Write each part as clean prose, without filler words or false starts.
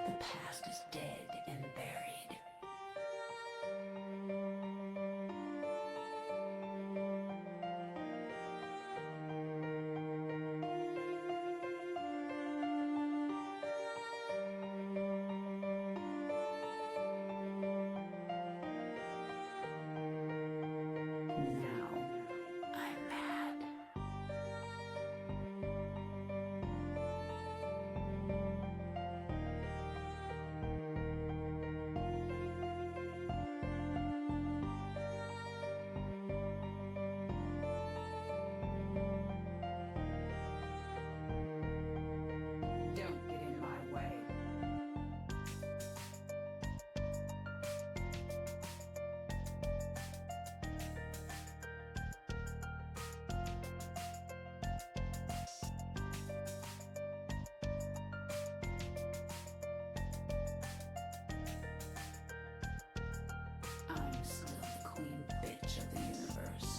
The past is dead and buried. Now I'm mad. Don't get in my way. I'm still the queen bitch of the universe.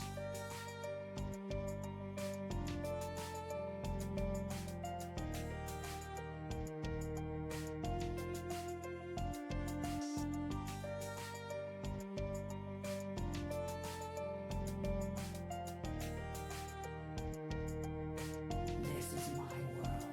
This is my world.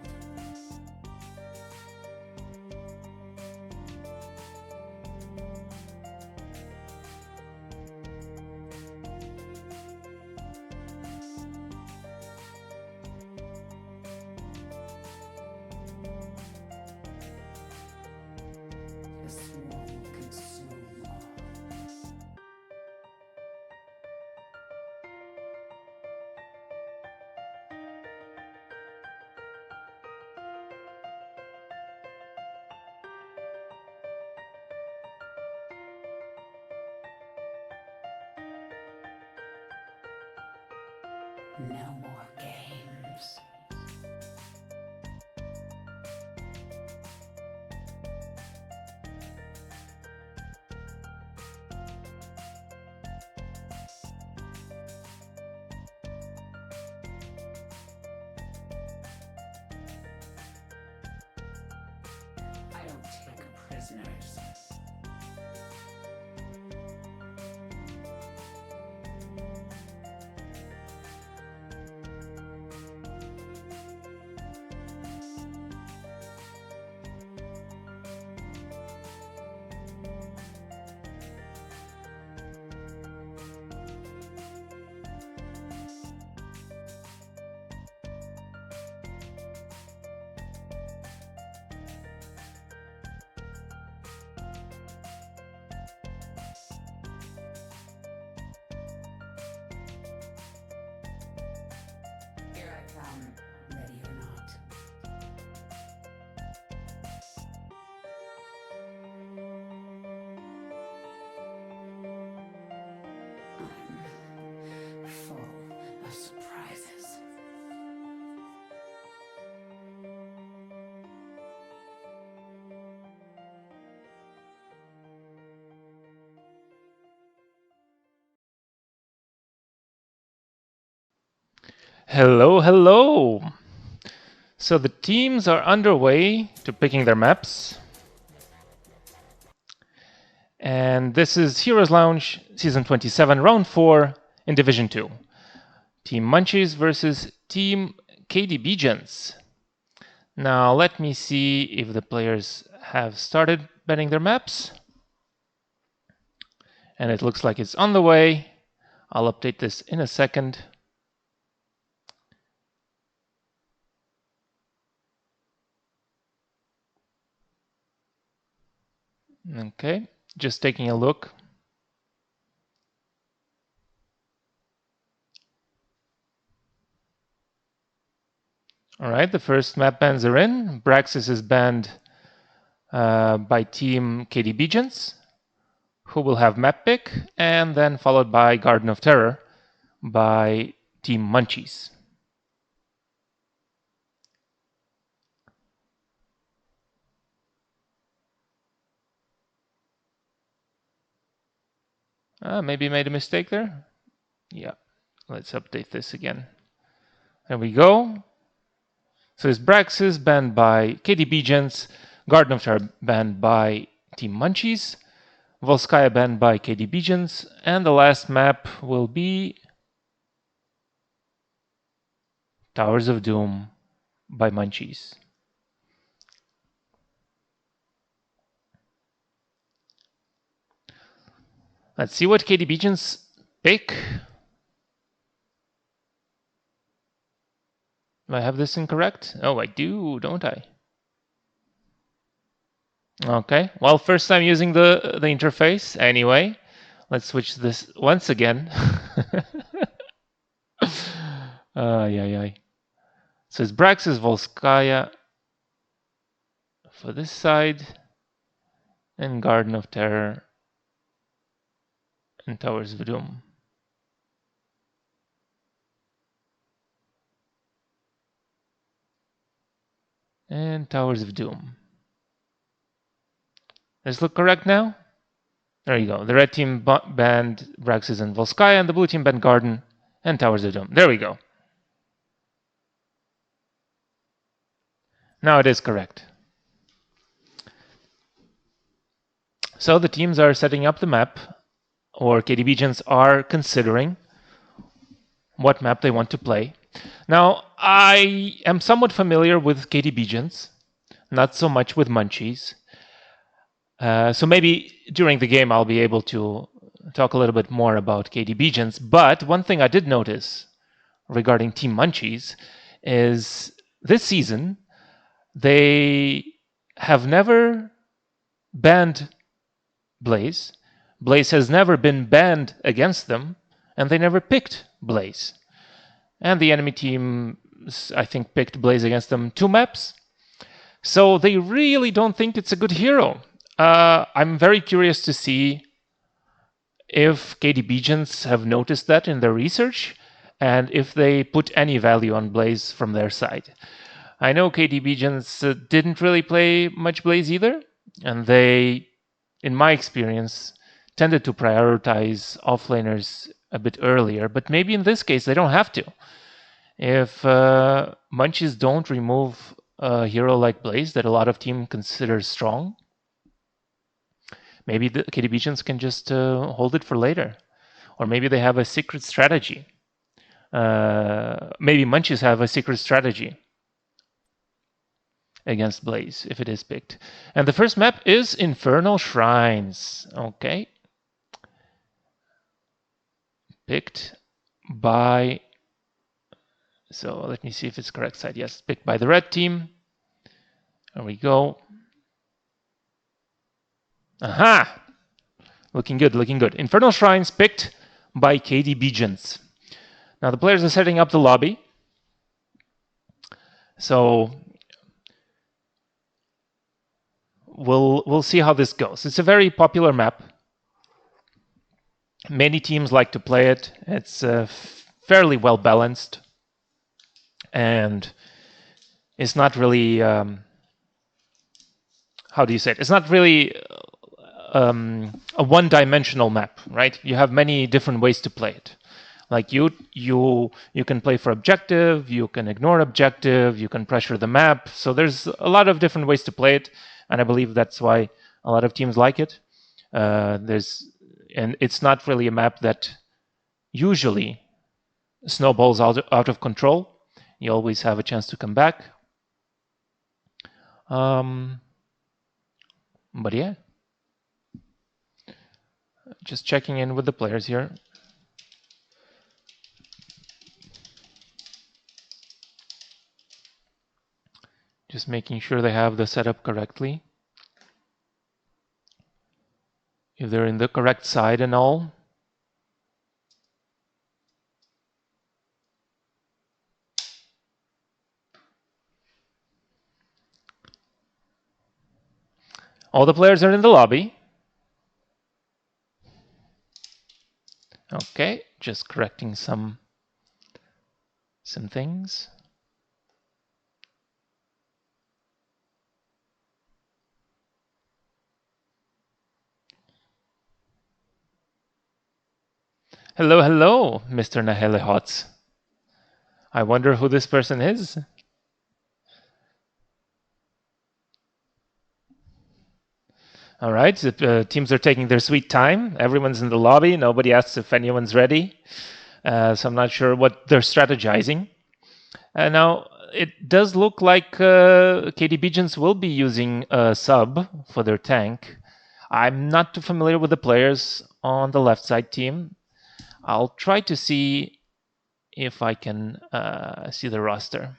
The swarm will consume all. No more games. I don't take prisoners. Here I come, ready or not. I'm full of surprises. Hello, hello! So the teams are underway to picking their maps. And this is Heroes Lounge Season 27, Round 4 in Division 2. Team Munchies versus Team KDBgents. Now let me see if the players have started betting their maps. And it looks like it's on the way. I'll update this in a second. Okay, just taking a look. All right, the first map bans are in. Braxis is banned by Team KDBgents, who will have map pick, and then followed by Garden of Terror by Team Munchies. Maybe made a mistake there. Yeah, let's update this again. There we go. So it's Braxis banned by KDBgents, Garden of Terror banned by Team Munchies, Volskaya banned by KDBgents, and the last map will be Towers of Doom by Munchies. Let's see what KDBgents pick. Do I have this incorrect? Oh, I do, don't I? Okay, well, first time using the interface. Anyway, let's switch this once again. Yeah. So it's Braxis Volskaya for this side, and Garden of Terror and Towers of Doom. And Towers of Doom. Does this look correct now? There you go. The red team banned Braxis and Volskaya, and the blue team banned Garden and Towers of Doom. There we go. Now it is correct. So the teams are setting up the map, or KDBgents are considering what map they want to play. Now, I am somewhat familiar with KDBgents, not so much with Munchies. So maybe during the game I'll be able to talk a little bit more about KDBgents. But one thing I did notice regarding Team Munchies is this season they have never banned Blaze. Blaze has never been banned against them, and they never picked Blaze. And the enemy team, I think, picked Blaze against them 2 maps. So they really don't think it's a good hero. I'm very curious to see if KDBgents have noticed that in their research, and if they put any value on Blaze from their side. I know KDBgents didn't really play much Blaze either, and they, in my experience, tended to prioritize offlaners a bit earlier, but maybe in this case they don't have to. If Munchies don't remove a hero like Blaze that a lot of teams consider strong, maybe the KDBgents can just hold it for later. Or maybe they have a secret strategy. Maybe Munchies have a secret strategy against Blaze if it is picked. And the first map is Infernal Shrines. Okay. Picked by... So let me see if it's correct side. Yes, picked by the red team. There we go. Aha! Looking good, looking good. Infernal Shrines picked by KDBgents. Now the players are setting up the lobby. So we'll see how this goes. It's a very popular map. Many teams like to play it. It's fairly well balanced. And it's not really, how do you say it? It's not really a one-dimensional map, right? You have many different ways to play it. Like you can play for objective, you can ignore objective, you can pressure the map. So there's a lot of different ways to play it, and I believe that's why a lot of teams like it. And it's not really a map that usually snowballs out of control. You always have a chance to come back. But yeah, just checking in with the players here. Just making sure they have the setup correctly. If they're in the correct side and all. All the players are in the lobby. Okay, just correcting some things. Hello, hello, Mr. Nahelehots. I wonder who this person is. All right, teams are taking their sweet time. Everyone's in the lobby. Nobody asks if anyone's ready. So I'm not sure what they're strategizing. Now, it does look like KDBgents will be using a sub for their tank. I'm not too familiar with the players on the left side team. I'll try to see if I can see the roster.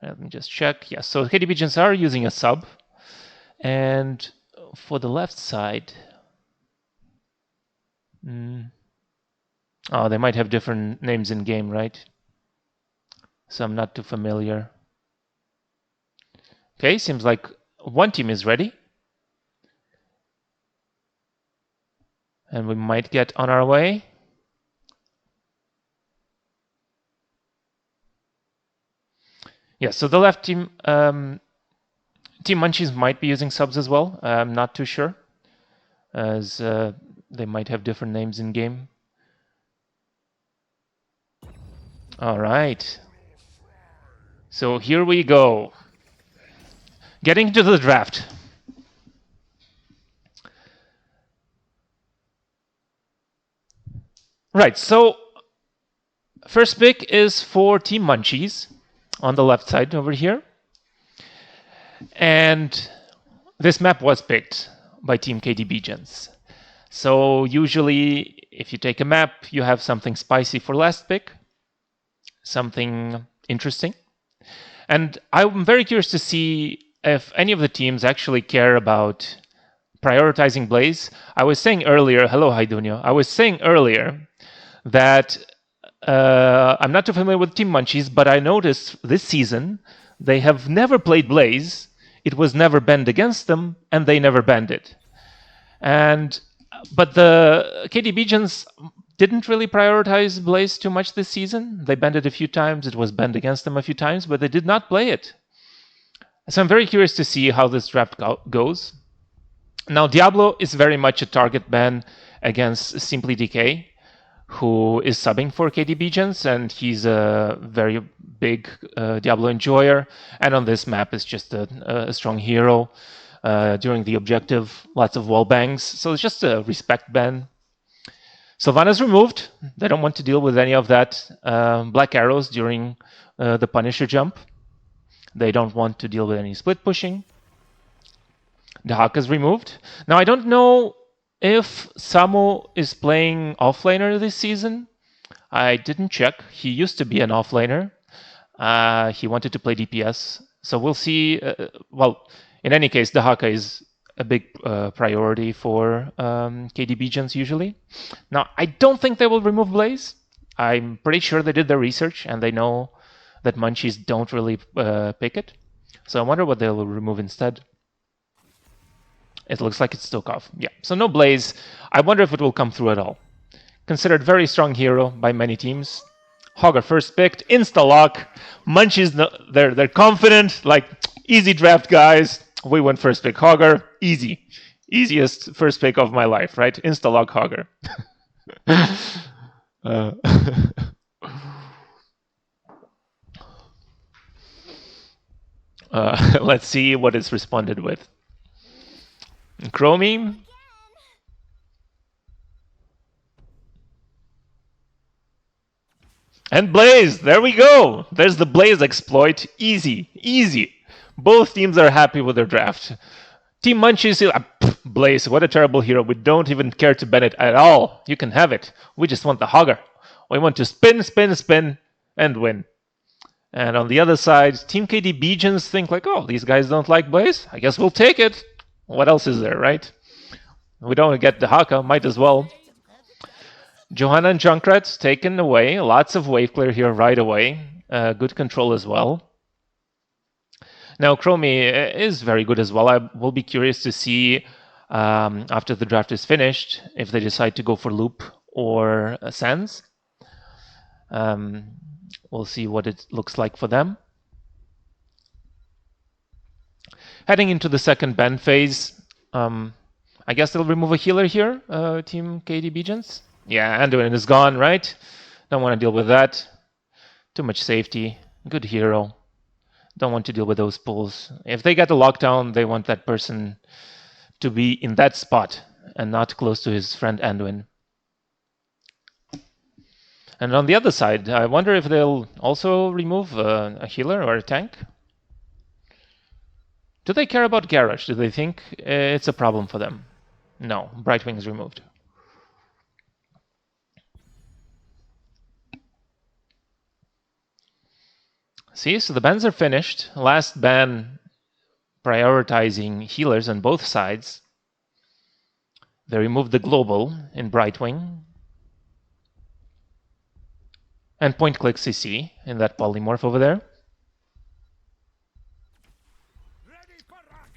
Let me just check. Yes, so KDBgents are using a sub. And for the left side, oh, they might have different names in game, right? So I'm not too familiar. Okay, seems like one team is ready. And we might get on our way. Yeah, so the left team, Team Munchies might be using subs as well. I'm not too sure, as they might have different names in game. All right. So here we go. Getting to the draft. Right, so first pick is for Team Munchies on the left side over here. And this map was picked by Team KDBgents. So usually if you take a map, you have something spicy for last pick, something interesting. And I'm very curious to see if any of the teams actually care about prioritizing Blaze. I was saying earlier, hello Haidunio, I was saying earlier that I'm not too familiar with Team Munchies, but I noticed this season they have never played Blaze. It was never banned against them, and they never banned it. But the KDBgents didn't really prioritize Blaze too much this season. They banned it a few times. It was banned against them a few times, but they did not play it. So I'm very curious to see how this draft goes. Now, Diablo is very much a target ban against Simply DK, who is subbing for KDBgents, and he's a very big Diablo enjoyer. And on this map, is just a strong hero. During the objective, lots of wall bangs. So it's just a respect ban. Sylvana's removed. They don't want to deal with any of that black arrows during the Punisher jump. They don't want to deal with any split pushing. Dahaka's removed. Now, I don't know if Samu is playing offlaner this season. I didn't check. He used to be an offlaner. He wanted to play DPS. So we'll see. Well, in any case, Dahaka is a big priority for KDBgents usually. Now, I don't think they will remove Blaze. I'm pretty sure they did their research and they know that Munchies don't really pick it. So I wonder what they will remove instead. It looks like it's Stokov. Yeah, so no Blaze. I wonder if it will come through at all. Considered very strong hero by many teams. Hogger first picked, insta-lock. Munchies, they're confident, like easy draft guys. We went first pick Hogger, easy. Easiest first pick of my life, right? Insta-lock Hogger. Let's see what it's responded with. Chromie. And Blaze, there we go. There's the Blaze exploit. Easy, easy. Both teams are happy with their draft. Team Munchies, Blaze, what a terrible hero. We don't even care to ban it at all. You can have it. We just want the Hogger. We want to spin, spin, spin, and win. And on the other side, Team KDBgents think like, oh, these guys don't like Blaze. I guess we'll take it. What else is there, right? We don't get the Haka, might as well. Johanna and Junkrat taken away. Lots of wave clear here right away. Good control as well. Now, Chromie is very good as well. I will be curious to see after the draft is finished if they decide to go for Loop or Sands. We'll see what it looks like for them. Heading into the second ban phase, I guess they'll remove a healer here, Team KDBgents. Yeah, Anduin is gone, right? Don't want to deal with that. Too much safety. Good hero. Don't want to deal with those pulls. If they get a lockdown, they want that person to be in that spot and not close to his friend Anduin. And on the other side, I wonder if they'll also remove a healer or a tank. Do they care about Garrosh? Do they think it's a problem for them? No, Brightwing is removed. See, so the bans are finished. Last ban prioritizing healers on both sides. They removed the global in Brightwing. And point-click CC in that polymorph over there.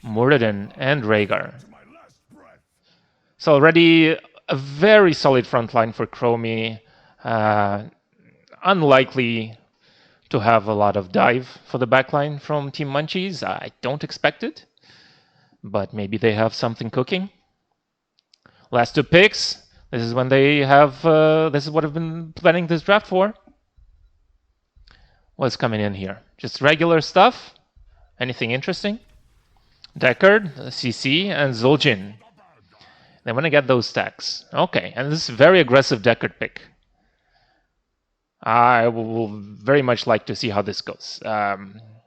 Muradin and Rhaegar. So already a very solid front line for Chromie. Unlikely to have a lot of dive for the backline from Team Munchies. I don't expect it. But maybe they have something cooking. Last two picks. This is when they have... this is what I've been planning this draft for. What's coming in here? Just regular stuff? Anything interesting? Deckard, CC, and Zul'jin. They want to get those stacks. Okay, and this is a very aggressive Deckard pick. I will very much like to see how this goes.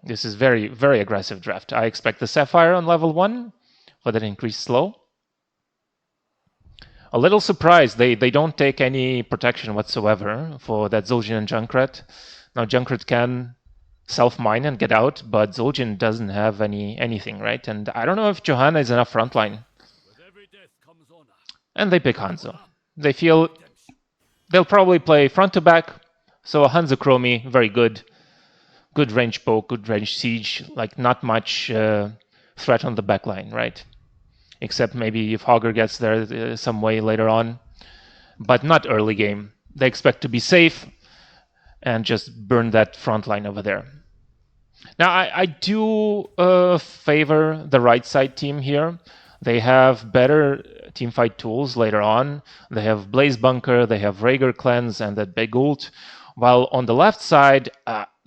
This is very, very aggressive draft. I expect the Sapphire on level 1 for that increased slow. A little surprised they don't take any protection whatsoever for that Zul'jin and Junkrat. Now Junkrat can self-mine and get out, but Zul'jin doesn't have anything, right? And I don't know if Johanna is enough frontline. And they pick Hanzo. They feel they'll probably play front to back. So a Hanzo Chromie, very good. Good range poke, good range siege. Like not much threat on the backline, right? Except maybe if Hogger gets there some way later on. But not early game. They expect to be safe and just burn that front line over there. Now, I do favor the right side team here. They have better teamfight tools later on. They have Blaze Bunker, they have Rhaegar Cleanse, and that big ult. While on the left side,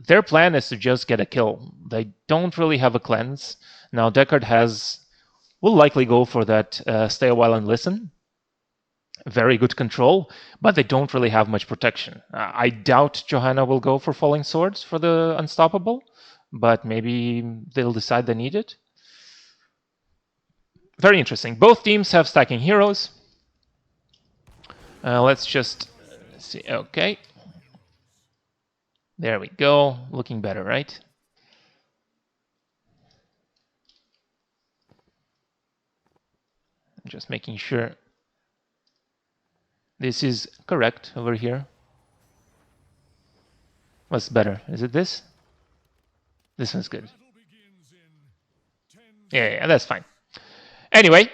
their plan is to just get a kill. They don't really have a cleanse. Now, Deckard will likely go for that stay a while and listen. Very good control, but they don't really have much protection. I doubt Johanna will go for Falling Swords for the Unstoppable, but maybe they'll decide they need it. Very interesting. Both teams have stacking heroes. Let's just see. Okay. There we go. Looking better, right? Just making sure this is correct over here. What's better? Is it this? This one's good. Yeah, that's fine. Anyway,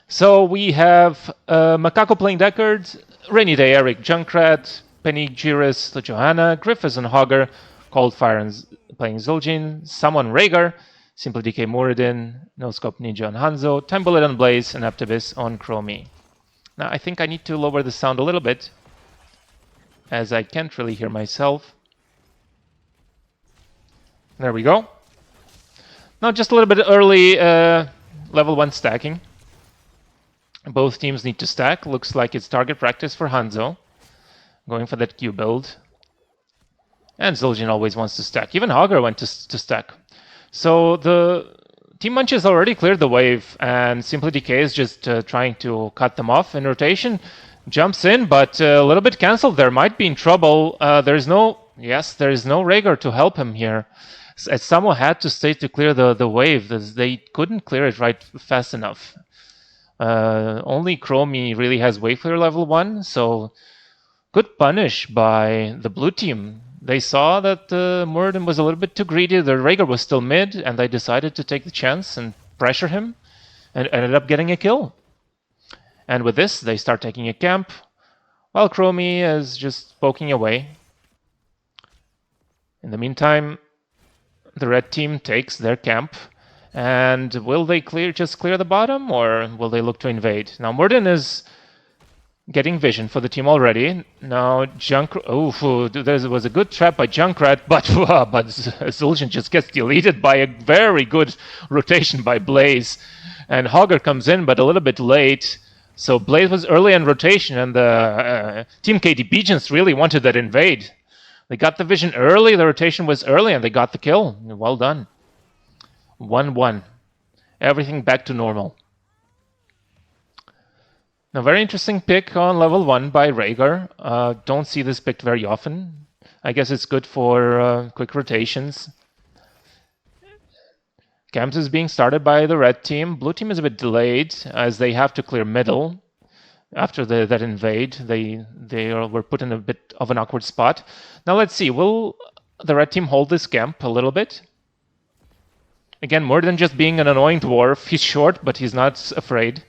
so we have Macaco playing Deckard, Rainy Day Eric Junkrat, Penny Jiris Johanna, Griffiths and Hogger, Coldfire and playing Zul'jin, Someone Rhaegar, Simply DK Muradin, No Scope Ninja on Hanzo, Time Bullet on Blaze, and Aptibis on Chromie. Now I think I need to lower the sound a little bit, as I can't really hear myself. There we go. Now just a little bit early level 1 stacking. Both teams need to stack. Looks like it's target practice for Hanzo. Going for that Q build. And Zul'jin always wants to stack. Even Hogger went to stack. So the Team Munchies already cleared the wave, and Simply DK is just trying to cut them off in rotation. Jumps in, but a little bit cancelled there. Might be in trouble. There is no Rhaegar to help him here. As someone had to stay to clear the wave. They couldn't clear it right fast enough. Only Chromie really has wave clear level 1, so good punish by the blue team. They saw that Muradin was a little bit too greedy. The Rhaegar was still mid, and they decided to take the chance and pressure him, and ended up getting a kill. And with this, they start taking a camp, while Chromie is just poking away. In the meantime, the red team takes their camp, and will they just clear the bottom, or will they look to invade? Now Muradin is getting vision for the team already. Now Junkrat. Oh, there was a good trap by Junkrat, but Zul'jin just gets deleted by a very good rotation by Blaze, and Hogger comes in, but a little bit late. So Blaze was early in rotation, and the Team KDBgents really wanted that invade. They got the vision early. The rotation was early, and they got the kill. Well done. 1-1. Everything back to normal. Now, very interesting pick on level 1 by Rhaegar. Don't see this picked very often. I guess it's good for quick rotations. Camps is being started by the red team. Blue team is a bit delayed as they have to clear middle. After that invade, they were put in a bit of an awkward spot. Now let's see, will the red team hold this camp a little bit? Again, more than just being an annoying dwarf, he's short, but he's not afraid.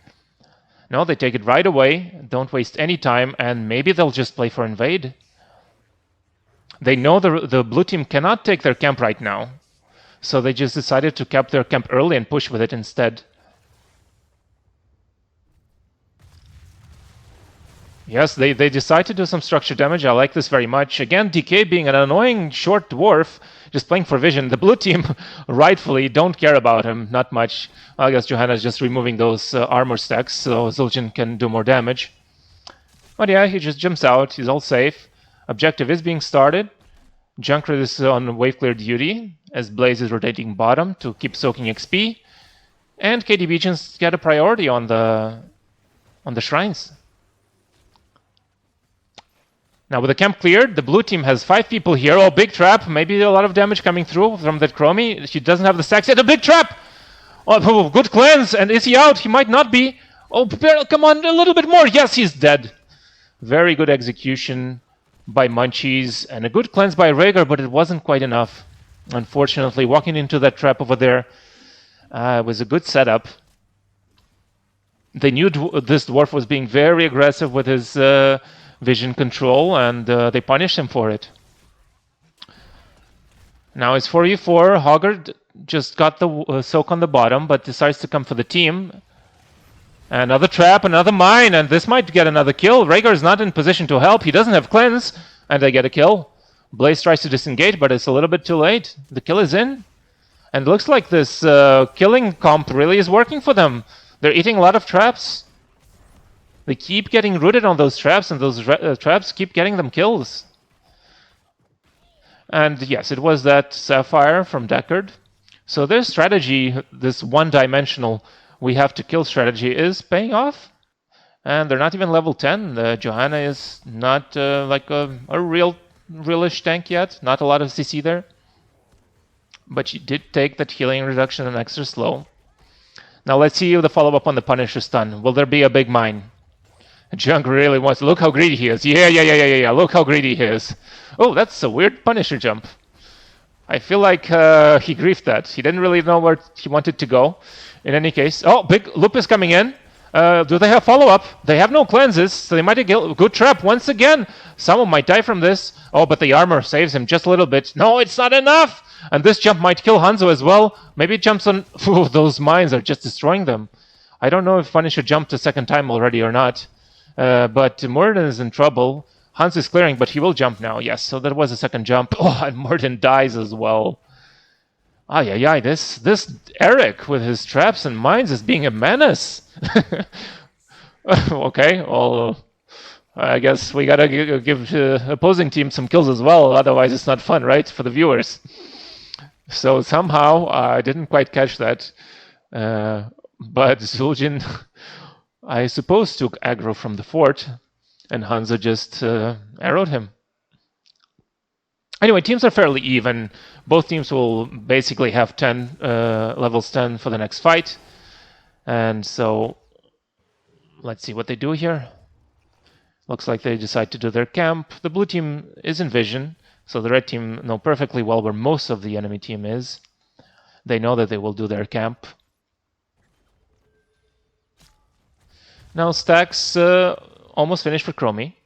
No, they take it right away, don't waste any time, and maybe they'll just play for invade. They know the blue team cannot take their camp right now, so they just decided to cap their camp early and push with it instead. Yes, they decide to do some structure damage. I like this very much. Again, DK being an annoying short dwarf, just playing for vision. The blue team rightfully don't care about him, not much. I guess Johanna's just removing those armor stacks so Zul'jin can do more damage. But yeah, he just jumps out. He's all safe. Objective is being started. Junkrat is on wave clear duty as Blaze is rotating bottom to keep soaking XP. And KDBgents get a priority on the shrines. Now with the camp cleared, the blue team has 5 people here. Oh, big trap. Maybe a lot of damage coming through from that Chromie. She doesn't have the stacks yet. A big trap! Oh, good cleanse. And is he out? He might not be. Oh, come on, a little bit more. Yes, he's dead. Very good execution by Munchies. And a good cleanse by Rhaegar, but it wasn't quite enough. Unfortunately, walking into that trap over there was a good setup. They knew this dwarf was being very aggressive with his vision control, and they punished him for it. Now it's 4v4. Hogger just got the soak on the bottom, but decides to come for the team. Another trap, another mine, and this might get another kill. Rhaegar is not in position to help. He doesn't have cleanse, and they get a kill. Blaze tries to disengage, but it's a little bit too late. The kill is in. And it looks like this killing comp really is working for them. They're eating a lot of traps. They keep getting rooted on those traps, and those traps keep getting them kills. And yes, it was that Sapphire from Deckard. So their strategy, this one-dimensional we have to kill strategy, is paying off. And they're not even level 10. Johanna is not like a realish tank yet. Not a lot of CC there. But she did take that healing reduction and extra slow. Now let's see the follow-up on the Punisher stun. Will there be a big mine? Junk really wants to. Look how greedy he is. Yeah. Look how greedy he is. Oh, that's a weird Punisher jump. I feel like he griefed that. He didn't really know where he wanted to go. In any case. Oh, big Lupus coming in. Do they have follow-up? They have no cleanses, so they might get a good trap once again. Someone might die from this. Oh, but the armor saves him just a little bit. No, it's not enough! And this jump might kill Hanzo as well. Maybe it jumps on... Ooh, those mines are just destroying them. I don't know if Punisher jumped a second time already or not. But Morden is in trouble. Hans is clearing, but he will jump now. Yes, so that was a second jump. Oh, and Morden dies as well. This Eric with his traps and mines is being a menace. Okay, well, I guess we gotta give opposing team some kills as well. Otherwise, it's not fun, right, for the viewers. So somehow I didn't quite catch that, but Zul'jin, I suppose, took aggro from the fort, and Hanzo just arrowed him. Anyway, teams are fairly even. Both teams will basically have 10 levels 10 for the next fight. And so, let's see what they do here. Looks like they decide to do their camp. The blue team is in vision, so the red team know perfectly well where most of the enemy team is. They know that they will do their camp. Now stacks almost finished for Chromie.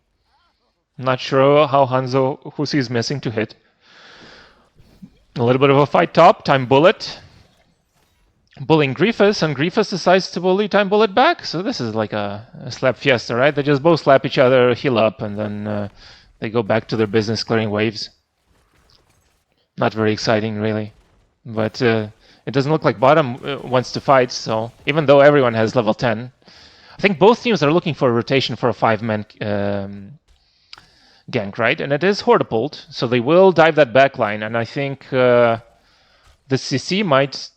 Not sure how Hanzo, who he's missing to hit. A little bit of a fight top, time bullet. bullying Griefus, and Griefus decides to bully Time Bullet back. So this is like a slap fiesta, right? They just both slap each other, heal up, and then they go back to their business clearing waves. Not very exciting, really. But it doesn't look like bottom wants to fight, so even though everyone has level 10, I think both teams are looking for a rotation for a 5-man gank, right? And it is Hortapult, so they will dive that backline, and I think the CC might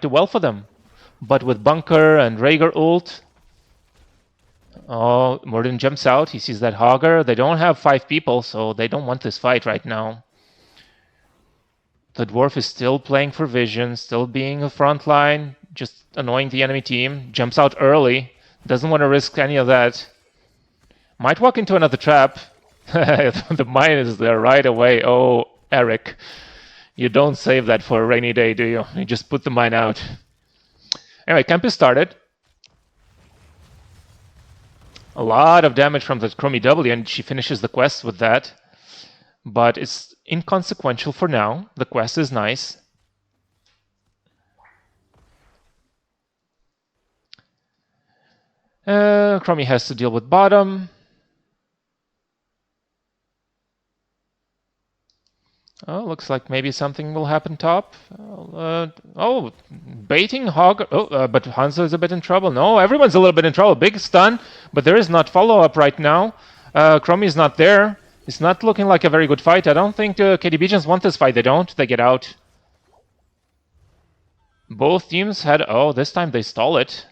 do well for them. But with Bunker and Rhaegar ult, oh, Morden jumps out, he sees that Hogger. They don't have 5 people, so they don't want this fight right now. The Dwarf is still playing for vision, still being a front line, just annoying the enemy team. Jumps out early, doesn't want to risk any of that. Might walk into another trap. The mine is there right away. Oh, Eric, you don't save that for a rainy day, do you? You just put the mine out. Anyway, camp is started. A lot of damage from the Chromie W, and she finishes the quest with that. But it's inconsequential for now. The quest is nice. Chromie has to deal with bottom. Oh, looks like maybe something will happen top. Oh, baiting Hog. Oh, but Hanzo is a bit in trouble. No, everyone's a little bit in trouble. Big stun, but there is not follow-up right now. Chromie is not there. It's not looking like a very good fight. I don't think KDBgents want this fight. They don't. They get out. Both teams had... Oh, this time they stall it.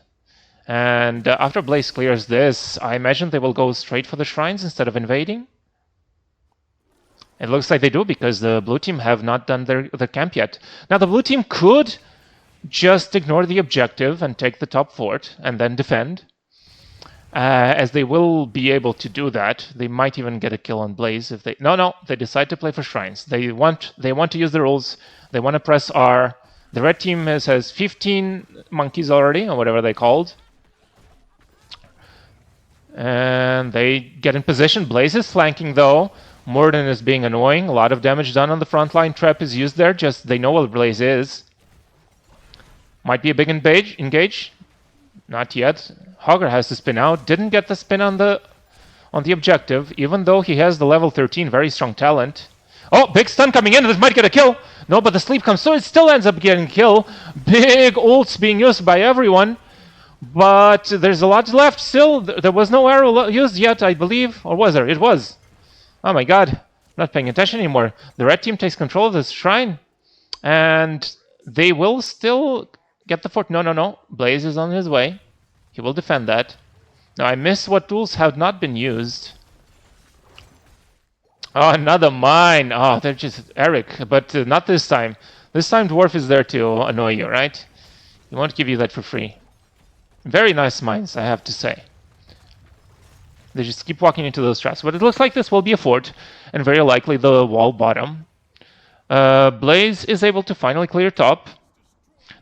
And after Blaze clears this, I imagine they will go straight for the shrines instead of invading. It looks like they do because the blue team have not done their camp yet. Now, the blue team could just ignore the objective and take the top fort and then defend. As they will be able to do that. They might even get a kill on Blaze if they... No, they decide to play for shrines. They want to use the rules. They want to press R. The red team has 15 monkeys already, or whatever they called. And they get in position. Blaze is flanking, though. Morden is being annoying. A lot of damage done on the front line. Trap is used there. Just they know what Blaze is. Might be a big engage. Not yet. Hogger has to spin out. Didn't get the spin on the objective, even though he has the level 13 very strong talent. Oh, big stun coming in. This might get a kill. No, but the sleep comes through. It still ends up getting kill. Big ults being used by everyone. But there's a lot left still. There was no arrow used yet, I believe. Or was there? It was. Oh my god. I'm not paying attention anymore. The red team takes control of this shrine. And they will still get the fort. No. Blaze is on his way. He will defend that. Now, I miss what tools have not been used. Oh, another mine. Oh, they're just Eric. But not this time. This time, Dwarf is there to annoy you, right? He won't give you that for free. Very nice mines, I have to say. They just keep walking into those traps. But it looks like this will be a fort. And very likely the wall bottom. Blaze is able to finally clear top.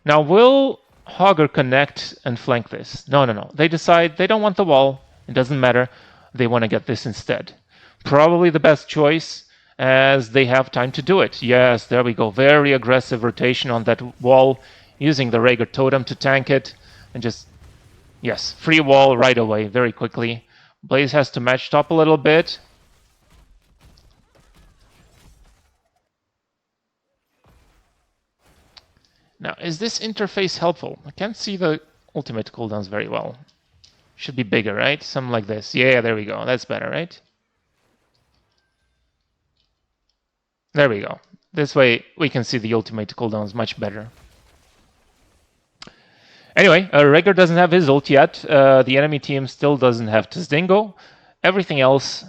Now, will Hogger connect and flank this? No. They decide they don't want the wall. It doesn't matter. They want to get this instead. Probably the best choice, as they have time to do it. Yes, there we go. Very aggressive rotation on that wall, using the Rhaegar totem to tank it. And just, yes, free wall right away, very quickly. Blaze has to match top a little bit. Now, is this interface helpful? I can't see the ultimate cooldowns very well. Should be bigger, right? Something like this. Yeah, there we go. That's better, right? There we go. This way, we can see the ultimate cooldowns much better. Anyway, Rhaegar doesn't have his ult yet. The enemy team still doesn't have Tzdingo. Everything else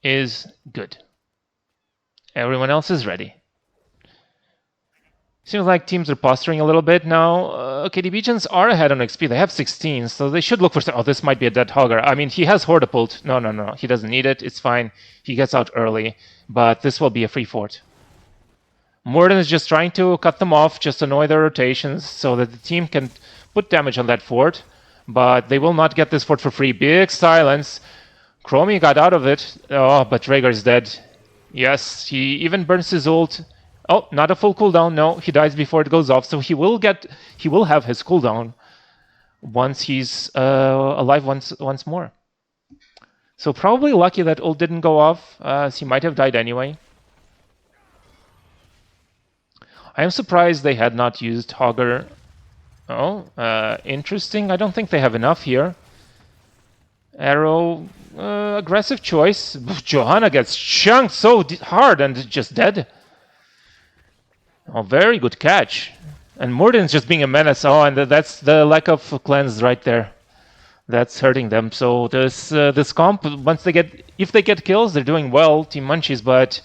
is good. Everyone else is ready. Seems like teams are posturing a little bit now. KDBgents are ahead on XP. They have 16, so they should look for... Oh, this might be a dead Hogger. I mean, he has Hortapult. No. He doesn't need it. It's fine. He gets out early. But this will be a free fort. Morden is just trying to cut them off, just annoy their rotations, so that the team can put damage on that fort. But they will not get this fort for free. Big silence. Chromie got out of it. Oh, but Rhaegar is dead. Yes, he even burns his ult. Oh, not a full cooldown. No, he dies before it goes off. So he will have his cooldown once he's alive once more. So probably lucky that ult didn't go off, as he might have died anyway. I am surprised they had not used Hogger. Oh, interesting. I don't think they have enough here. Arrow, aggressive choice. Johanna gets chunked so hard and just dead. Oh, very good catch. And Murden's just being a menace. Oh, and that's the lack of cleanse right there. That's hurting them. So this comp, if they get kills, they're doing well, Team Munchies, but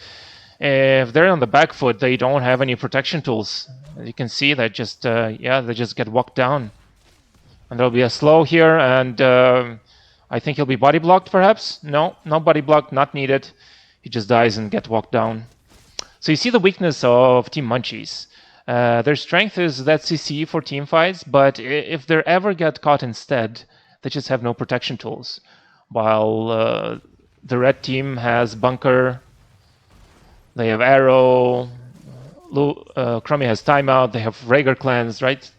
if they're on the back foot, they don't have any protection tools. As you can see, they just get walked down. And there'll be a slow here, and I think he'll be body blocked, perhaps? No body blocked, not needed. He just dies and gets walked down. So you see the weakness of Team Munchies. Their strength is that CC for team fights, but if they ever get caught instead, they just have no protection tools. While the red team has bunker, they have arrow, Crummy has timeout, they have Rhaegar cleanse, right?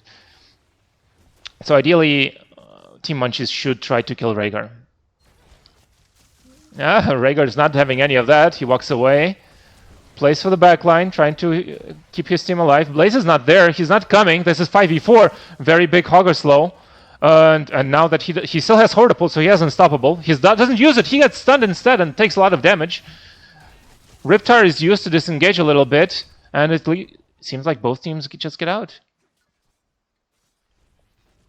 So ideally, Team Munchies should try to kill Rhaegar. Rhaegar is not having any of that. He walks away. Plays for the backline, trying to keep his team alive. Blaze is not there. He's not coming. This is 5v4. Very big Hogger slow. And now that he still has Hortiple, so he has Unstoppable. He doesn't use it. He gets stunned instead and takes a lot of damage. Riptide is used to disengage a little bit. And it seems like both teams just get out.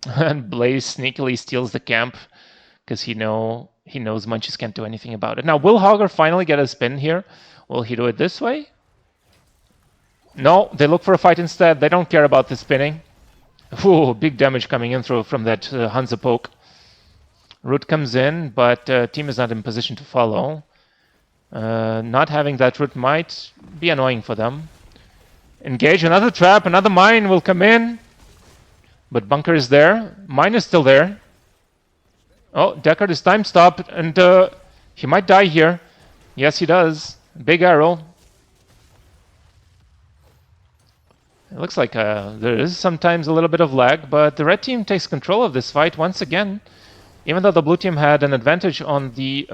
And Blaze sneakily steals the camp because he knows Munchies can't do anything about it. Now, will Hogger finally get a spin here? Will he do it this way? No, they look for a fight instead. They don't care about the spinning. Ooh, big damage coming in from that Hanzo poke. Root comes in, but team is not in position to follow. Not having that root might be annoying for them. Engage, another trap, another mine will come in. But bunker is there. Mine is still there. Oh, Deckard is time stopped, and he might die here. Yes, he does. Big arrow. It looks like there is sometimes a little bit of lag, but the red team takes control of this fight once again. Even though the blue team had an advantage on the...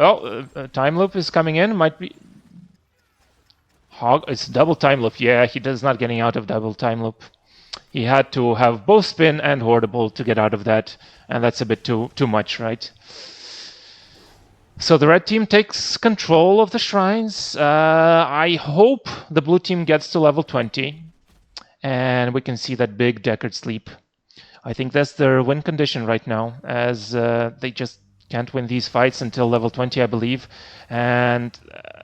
time loop is coming in. Might be... It's double time loop. Yeah, he does not getting out of double time loop. He had to have both spin and Horrible to get out of that, and that's a bit too much, right? So the red team takes control of the shrines. I hope the blue team gets to level 20, and we can see that big Deckard sleep. I think that's their win condition right now, as they just can't win these fights until level 20, I believe. And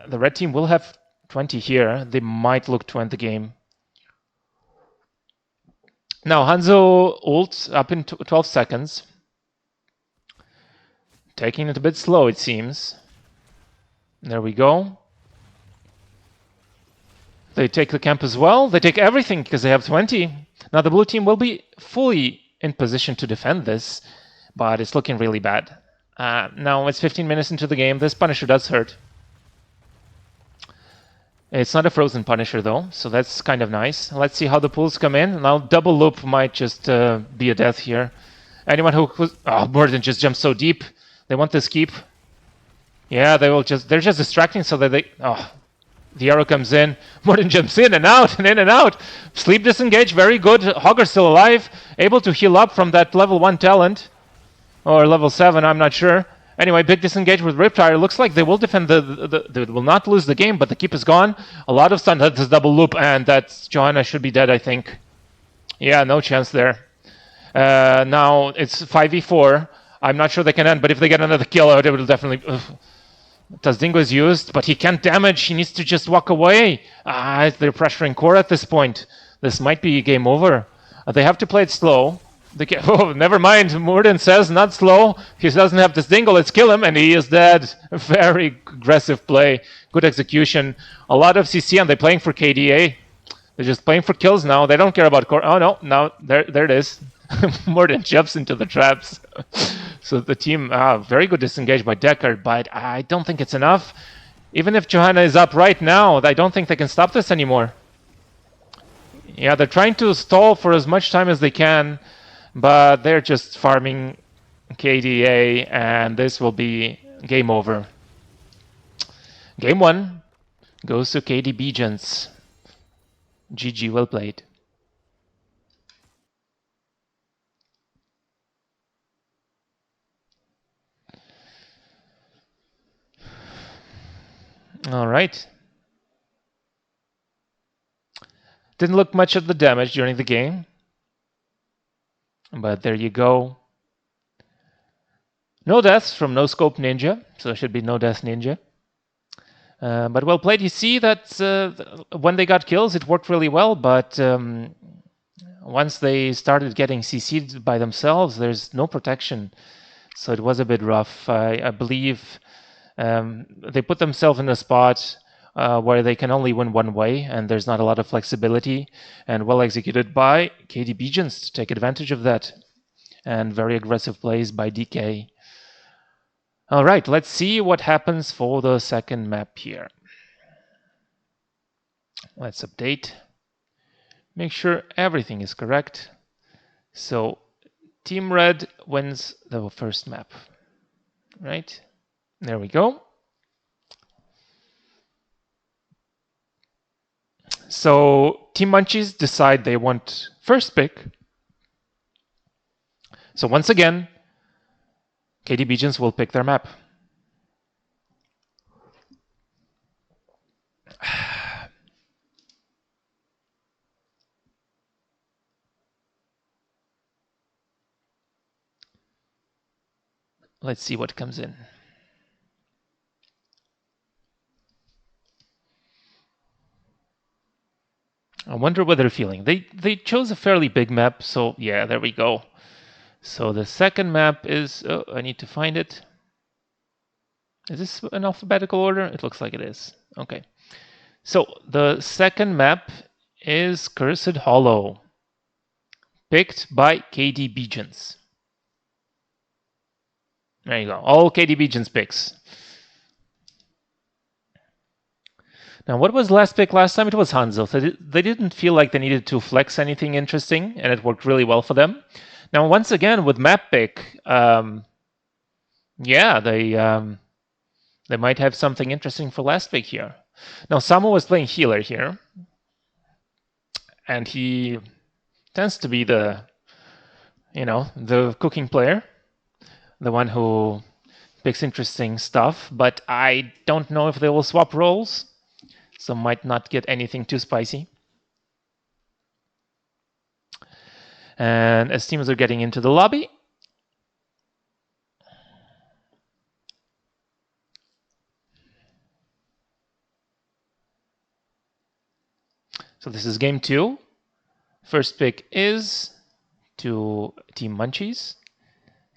the red team will have 20 here. They might look to end the game. Now, Hanzo ult up in 12 seconds. Taking it a bit slow, it seems. There we go. They take the camp as well. They take everything because they have 20. Now, the blue team will be fully in position to defend this, but it's looking really bad. Now, it's 15 minutes into the game. This Punisher does hurt. It's not a frozen Punisher, though, so that's kind of nice. Let's see how the pulls come in. Now, double loop might just be a death here. Anyone who... Oh, Morden just jumped so deep. They want this keep. Yeah, they're just distracting so that they... Oh, the arrow comes in. Morden jumps in and out and in and out. Sleep disengage, very good. Hogger still alive. Able to heal up from that level 1 talent. Or level 7, I'm not sure. Anyway, big disengage with Riptide. Looks like they will defend they will not lose the game, but the keep is gone. A lot of stun. That's double loop, and that's Johanna should be dead, I think. Yeah, no chance there. Now it's 5v4. I'm not sure they can end, but if they get another kill out, it will definitely... Tazdingo is used, but he can't damage. He needs to just walk away. They're pressuring core at this point. This might be game over. They have to play it slow. Oh, never mind. Morden says not slow. He doesn't have this dingle. Let's kill him, and he is dead. Very aggressive play. Good execution. A lot of CC, and they're playing for KDA. They're just playing for kills now. They don't care about core. Oh no, now there it is. Morden jumps into the traps. So the team, very good disengage by Deckard, but I don't think it's enough. Even if Johanna is up right now, I don't think they can stop this anymore. Yeah, they're trying to stall for as much time as they can, but they're just farming KDA, and this will be game over. Game 1 goes to KDBgents. GG, well played. All right. Didn't look much at the damage during the game, but there you go. No deaths from No Scope Ninja, so it should be No Death Ninja. But well played. You see that when they got kills, it worked really well, but once they started getting CC'd by themselves, there's no protection. So it was a bit rough. I believe they put themselves in a spot where they can only win one way, and there's not a lot of flexibility, and well executed by KDBgents to take advantage of that. And very aggressive plays by DK. All right, let's see what happens for the second map here. Let's update. Make sure everything is correct. So Team Red wins the first map. Right? There we go. So Team Munchies decide they want first pick. So once again, KDBgents will pick their map. Let's see what comes in. I wonder what they're feeling. They chose a fairly big map, so yeah, there we go. So the second map is... Oh, I need to find it. Is this in alphabetical order? It looks like it is. Okay. So the second map is Cursed Hollow, picked by KDBgents. There you go. All KDBgents picks. Now, what was last pick last time? It was Hanzo. So they didn't feel like they needed to flex anything interesting, and it worked really well for them. Now, once again, with map pick, yeah, they might have something interesting for last pick here. Now, Samu was playing healer here, and he tends to be the cooking player, the one who picks interesting stuff, but I don't know if they will swap roles, so might not get anything too spicy. And as teams are getting into the lobby, so this is game 2. First pick is to Team Munchies.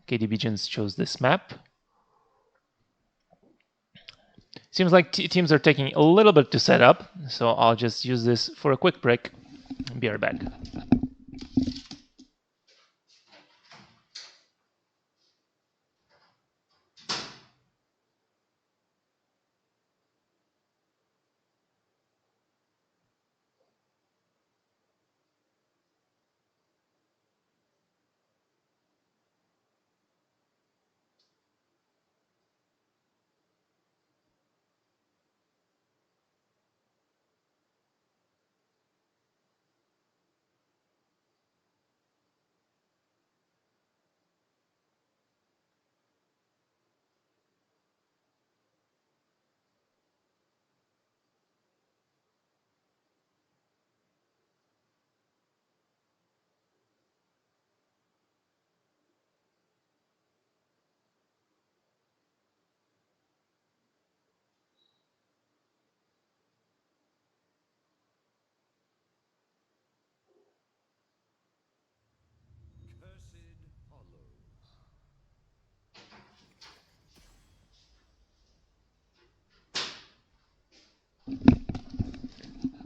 KDBgents chose this map. Seems like teams are taking a little bit to set up, so I'll just use this for a quick break. Be right back.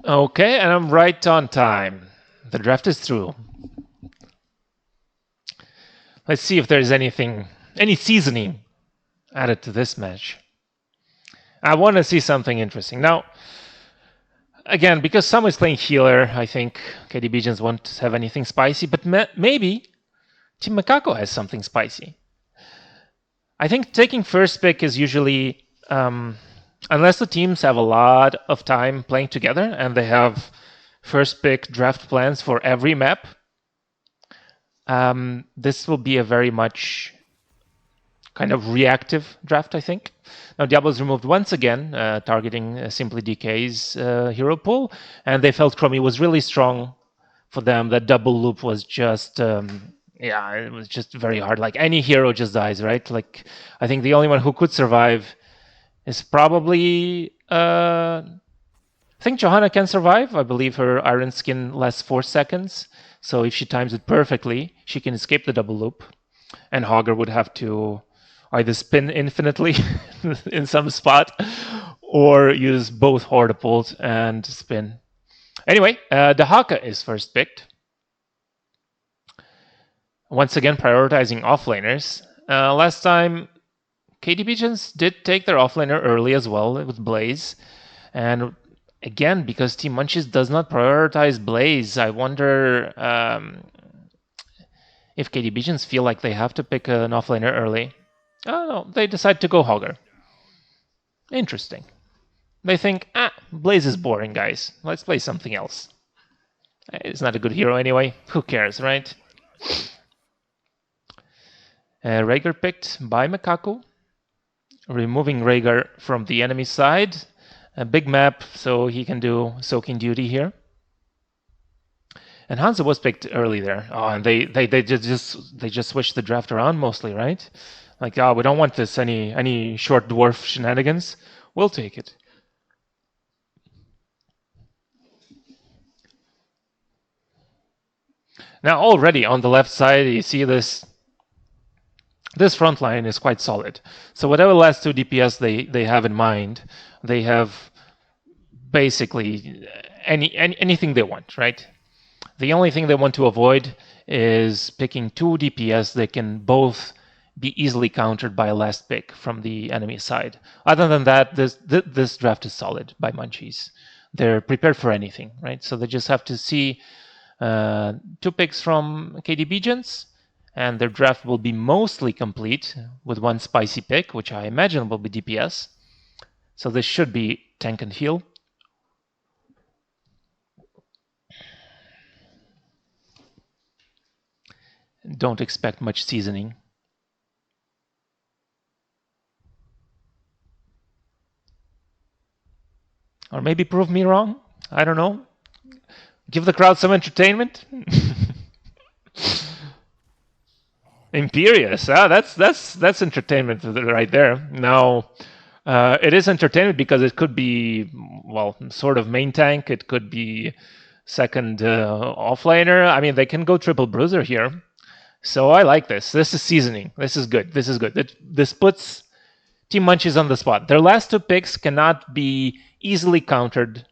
Okay, and I'm right on time. The draft is through. Let's see if there's any seasoning added to this match. I want to see something interesting. Now, again, because someone's playing healer, I think KDBgents won't have anything spicy, but maybe Team Makako has something spicy. I think taking first pick is usually, unless the teams have a lot of time playing together and they have first pick draft plans for every map, this will be a very much kind of reactive draft, I think. Now, Diablo's removed once again, targeting Simply DK's hero pool, and they felt Chromie was really strong for them. That double loop was just, yeah, it was just very hard. Like, any hero just dies, right? Like, I think the only one who could survive is probably, I think Johanna can survive. I believe her Iron Skin lasts 4 seconds, so if she times it perfectly, she can escape the double loop. And Hogger would have to either spin infinitely in some spot or use both Hortipult and spin. Anyway, the Haka is first picked. Once again, prioritizing offlaners. Last time, KDBgents did take their offlaner early as well with Blaze. And again, because Team Munchies does not prioritize Blaze, I wonder if KDBgents feel like they have to pick an offlaner early. Oh, no, they decide to go Hogger. Interesting. They think, Blaze is boring, guys. Let's play something else. It's not a good hero anyway. Who cares, right? Rhaegar picked by Makaku. Removing Rhaegar from the enemy side. A big map, so he can do soaking duty here. And Hanzo was picked early there. Oh, and they just switched the draft around mostly, right? Like, we don't want this any short dwarf shenanigans. We'll take it. Now already on the left side, you see this front line is quite solid. So whatever last 2 DPS they have in mind, they have basically anything they want, right? The only thing they want to avoid is picking 2 DPS that can both be easily countered by a last pick from the enemy side. Other than that, this draft is solid by Munchies. They're prepared for anything, right? So they just have to see 2 picks from KDBgents, and their draft will be mostly complete with 1 spicy pick, which I imagine will be DPS. So this should be tank and heal. Don't expect much seasoning. Or maybe prove me wrong. I don't know. Give the crowd some entertainment. Imperious. That's entertainment right there. Now, it is entertainment because it could be, well, sort of main tank. It could be second offlaner. I mean, they can go triple bruiser here. So I like this. This is seasoning. This is good. This is good. This puts Team Munchies on the spot. Their last 2 picks cannot be easily countered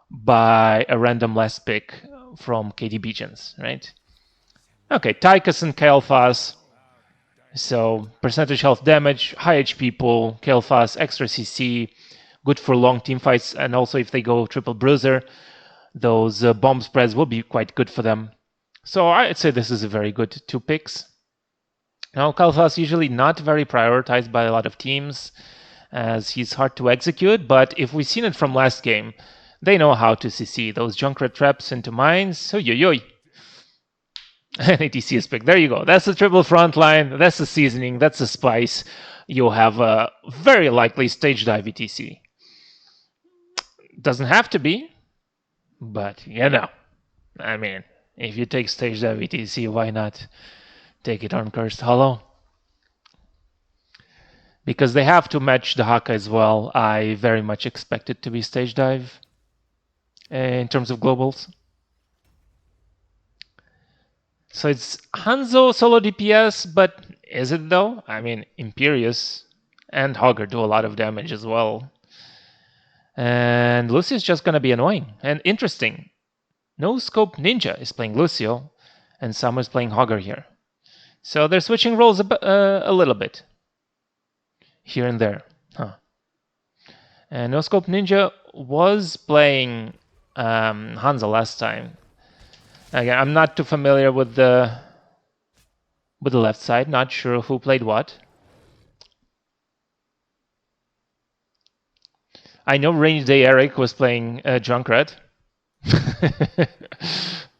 by a random last pick from KDBgents, right? Okay, Tychus and Kael'thas. So percentage health damage, high HP pool, Kael'thas, extra CC, good for long team fights, and also if they go triple bruiser, those bomb spreads will be quite good for them. So I'd say this is a very good 2 picks. Now, Kael'thas usually not very prioritized by a lot of teams, as he's hard to execute, but if we've seen it from last game, they know how to CC those Junkrat traps into mines. So yo. An ATC is picked. There you go. That's the triple front line. That's the seasoning. That's the spice. You'll have a very likely stage dive ETC. Doesn't have to be, but you know. I mean, if you take stage dive ETC, why not take it on Cursed Hollow? Because they have to match the Haka as well. I very much expect it to be stage dive in terms of globals. So it's Hanzo solo DPS, but is it though? I mean, Imperious and Hogger do a lot of damage as well. And Lucio's just going to be annoying and interesting. No Scope Ninja is playing Lucio, and Summer's playing Hogger here. So they're switching roles a little bit. Here and there. And No Scope Ninja was playing Hansa last time. Again, I'm not too familiar with the left side. Not sure who played what. I know Rainy Day Eric was playing Junkrat.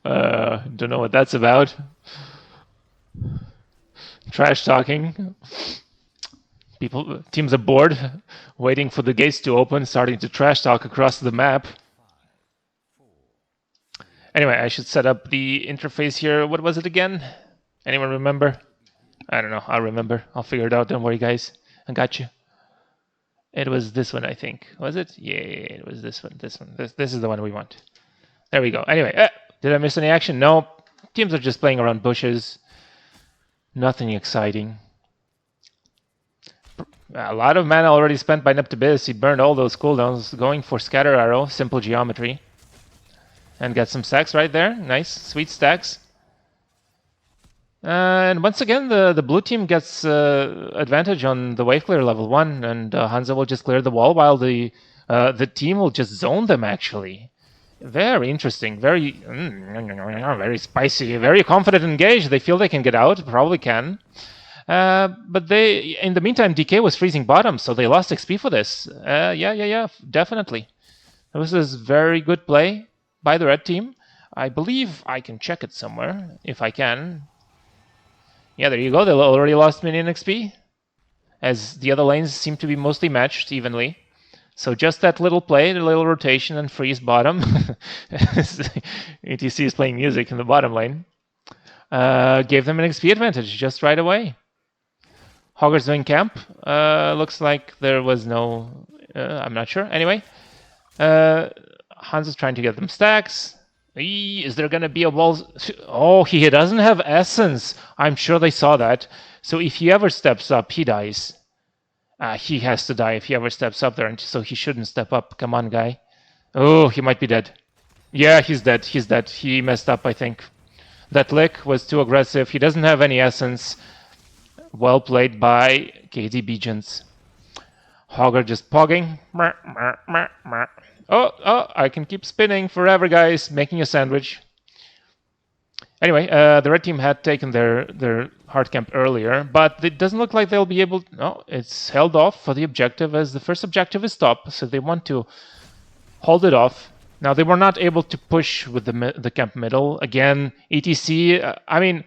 Don't know what that's about. Trash talking. Teams are bored, waiting for the gates to open, starting to trash talk across the map. Anyway, I should set up the interface here. What was it again? Anyone remember? I don't know. I'll remember. I'll figure it out. Don't worry, guys. I got you. It was this one, I think. Was it? Yeah, it was this one. This one. This is the one we want. There we go. Anyway, did I miss any action? No. Teams are just playing around bushes. Nothing exciting. A lot of mana already spent by Neptibis. He burned all those cooldowns, going for Scatter Arrow, simple geometry. And get some stacks right there. Nice, sweet stacks. And once again, the blue team gets advantage on the wave clear level 1, and Hansa will just clear the wall while the team will just zone them, actually. Very interesting, very spicy, very confident engaged. They feel they can get out, probably can. But in the meantime, DK was freezing bottom, so they lost XP for this. Yeah, definitely. This is very good play by the red team. I believe I can check it somewhere, if I can. Yeah, there you go. They already lost minion XP, as the other lanes seem to be mostly matched evenly. So just that little play, the little rotation and freeze bottom. ETC is playing music in the bottom lane. Gave them an XP advantage just right away. Hogger's doing camp. Looks like there was no... I'm not sure. Anyway, Hans is trying to get them stacks. Is there going to be a wall? Oh, he doesn't have essence. I'm sure they saw that. So if he ever steps up, he dies. He has to die if he ever steps up there, and so he shouldn't step up. Come on, guy. Oh, he might be dead. Yeah, he's dead. He's dead. He messed up, I think. That lick was too aggressive. He doesn't have any essence. Well played by KDBgents. Hogger just pogging. Oh, I can keep spinning forever, guys. Making a sandwich. Anyway, the red team had taken their hard camp earlier, but it doesn't look like they'll be able... No, it's held off for the objective, as the first objective is top, so they want to hold it off. Now, they were not able to push with the camp middle. Again, ETC, I mean,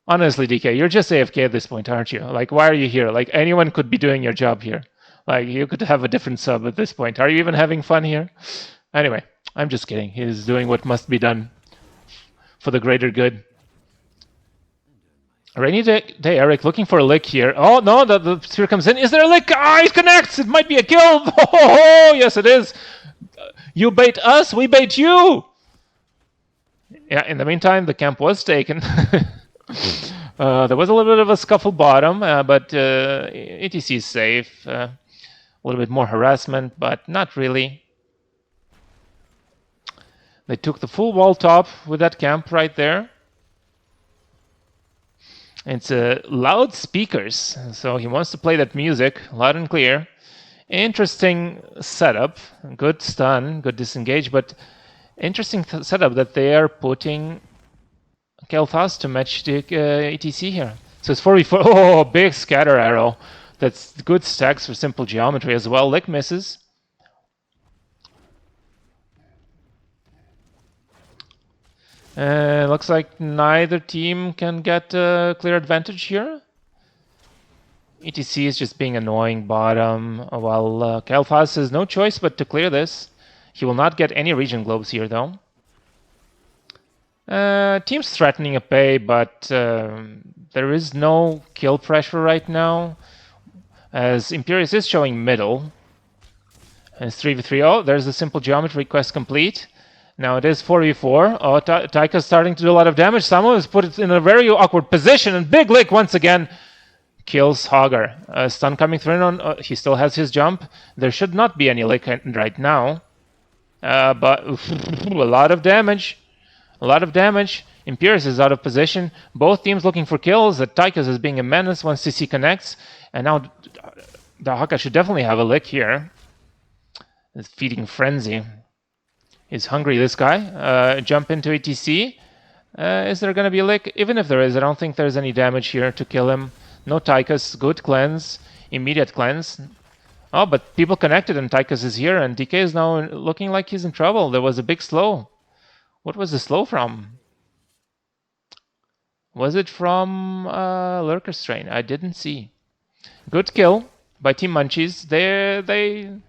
honestly, DK, you're just AFK at this point, aren't you? Like, why are you here? Like, anyone could be doing your job here. Like, you could have a different sub at this point. Are you even having fun here? Anyway, I'm just kidding. He's doing what must be done for the greater good. Rainy Day Eric looking for a lick here. Oh, no, the sphere comes in. Is there a lick? Ah, it connects! It might be a kill! Oh, yes, it is! You bait us, we bait you! Yeah, in the meantime, the camp was taken. There was a little bit of a scuffle bottom, but ETC is safe. A little bit more harassment, but not really. They took the full wall top with that camp right there. It's loud speakers, so he wants to play that music loud and clear. Interesting setup, good stun, good disengage, but interesting setup that they are putting Kel'Thas to match the ETC here. So it's 4v4. Oh, big scatter arrow. That's good stacks for simple geometry as well. Lick misses. Looks like neither team can get a clear advantage here. ETC is just being annoying bottom, while Kel'Thas has no choice but to clear this. He will not get any region globes here, though. Team's threatening a pay, but there is no kill pressure right now, as Imperius is showing middle. And it's 3v3. Oh, there's a simple geometry quest complete. Now it is 4v4. Oh, Taika's starting to do a lot of damage. Someone has put it in a very awkward position, and big lick once again kills Hogger. Stun coming through on... he still has his jump. There should not be any lick right now. But a lot of damage. A lot of damage. Imperius is out of position. Both teams looking for kills. Taika's is being a menace once CC connects. And now the Haka should definitely have a lick here. It's feeding frenzy. He's hungry, this guy. Jump into ETC. Is there going to be a lick? Even if there is, I don't think there's any damage here to kill him. No Tychus. Good cleanse. Immediate cleanse. Oh, but people connected and Tychus is here, and DK is now looking like he's in trouble. There was a big slow. What was the slow from? Was it from Lurker Strain? I didn't see. Good kill by Team Munchies. They're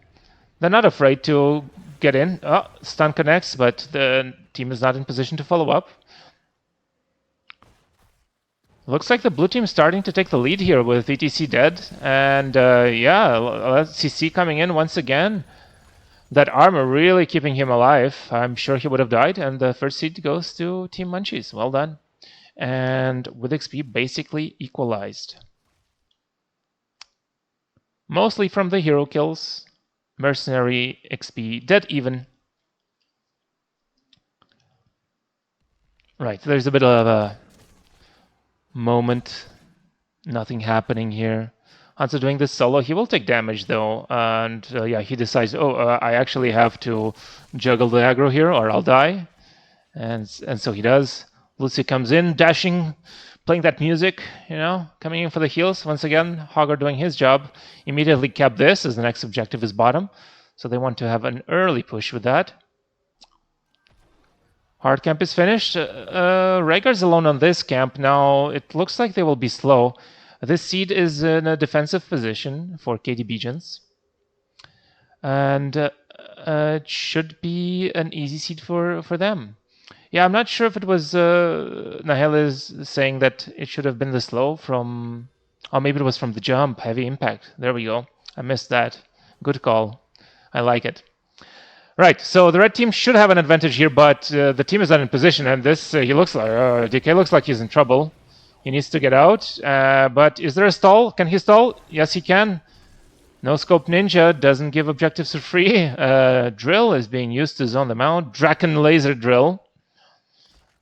not afraid to get in. Oh, stun connects, but the team is not in position to follow up. Looks like the blue team starting to take the lead here with ETC dead. And yeah, CC coming in once again. That armor really keeping him alive. I'm sure he would have died. And the first seed goes to Team Munchies. Well done. And with XP basically equalized. Mostly from the hero kills. Mercenary XP dead even. Right, there's a bit of a moment. Nothing happening here. Hanzo doing this solo. He will take damage though. And yeah, he decides, I actually have to juggle the aggro here or I'll die. And so he does. Lucy comes in, dashing, playing that music, you know, coming in for the heals. Once again, Hogger doing his job. Immediately kept this as the next objective is bottom. So they want to have an early push with that. Hard camp is finished. Rhaegar's alone on this camp. Now, it looks like they will be slow. This seed is in a defensive position for KDBgents. And it should be an easy seed for them. Yeah, I'm not sure if it was Nahel is saying that it should have been the slow from... Oh, maybe it was from the jump. Heavy impact. There we go. I missed that. Good call. I like it. Right, so the red team should have an advantage here, but the team is not in position, and this, he looks like... DK looks like he's in trouble. He needs to get out, but is there a stall? Can he stall? Yes, he can. No Scope Ninja doesn't give objectives for free. Drill is being used to zone them out. Draken Laser Drill.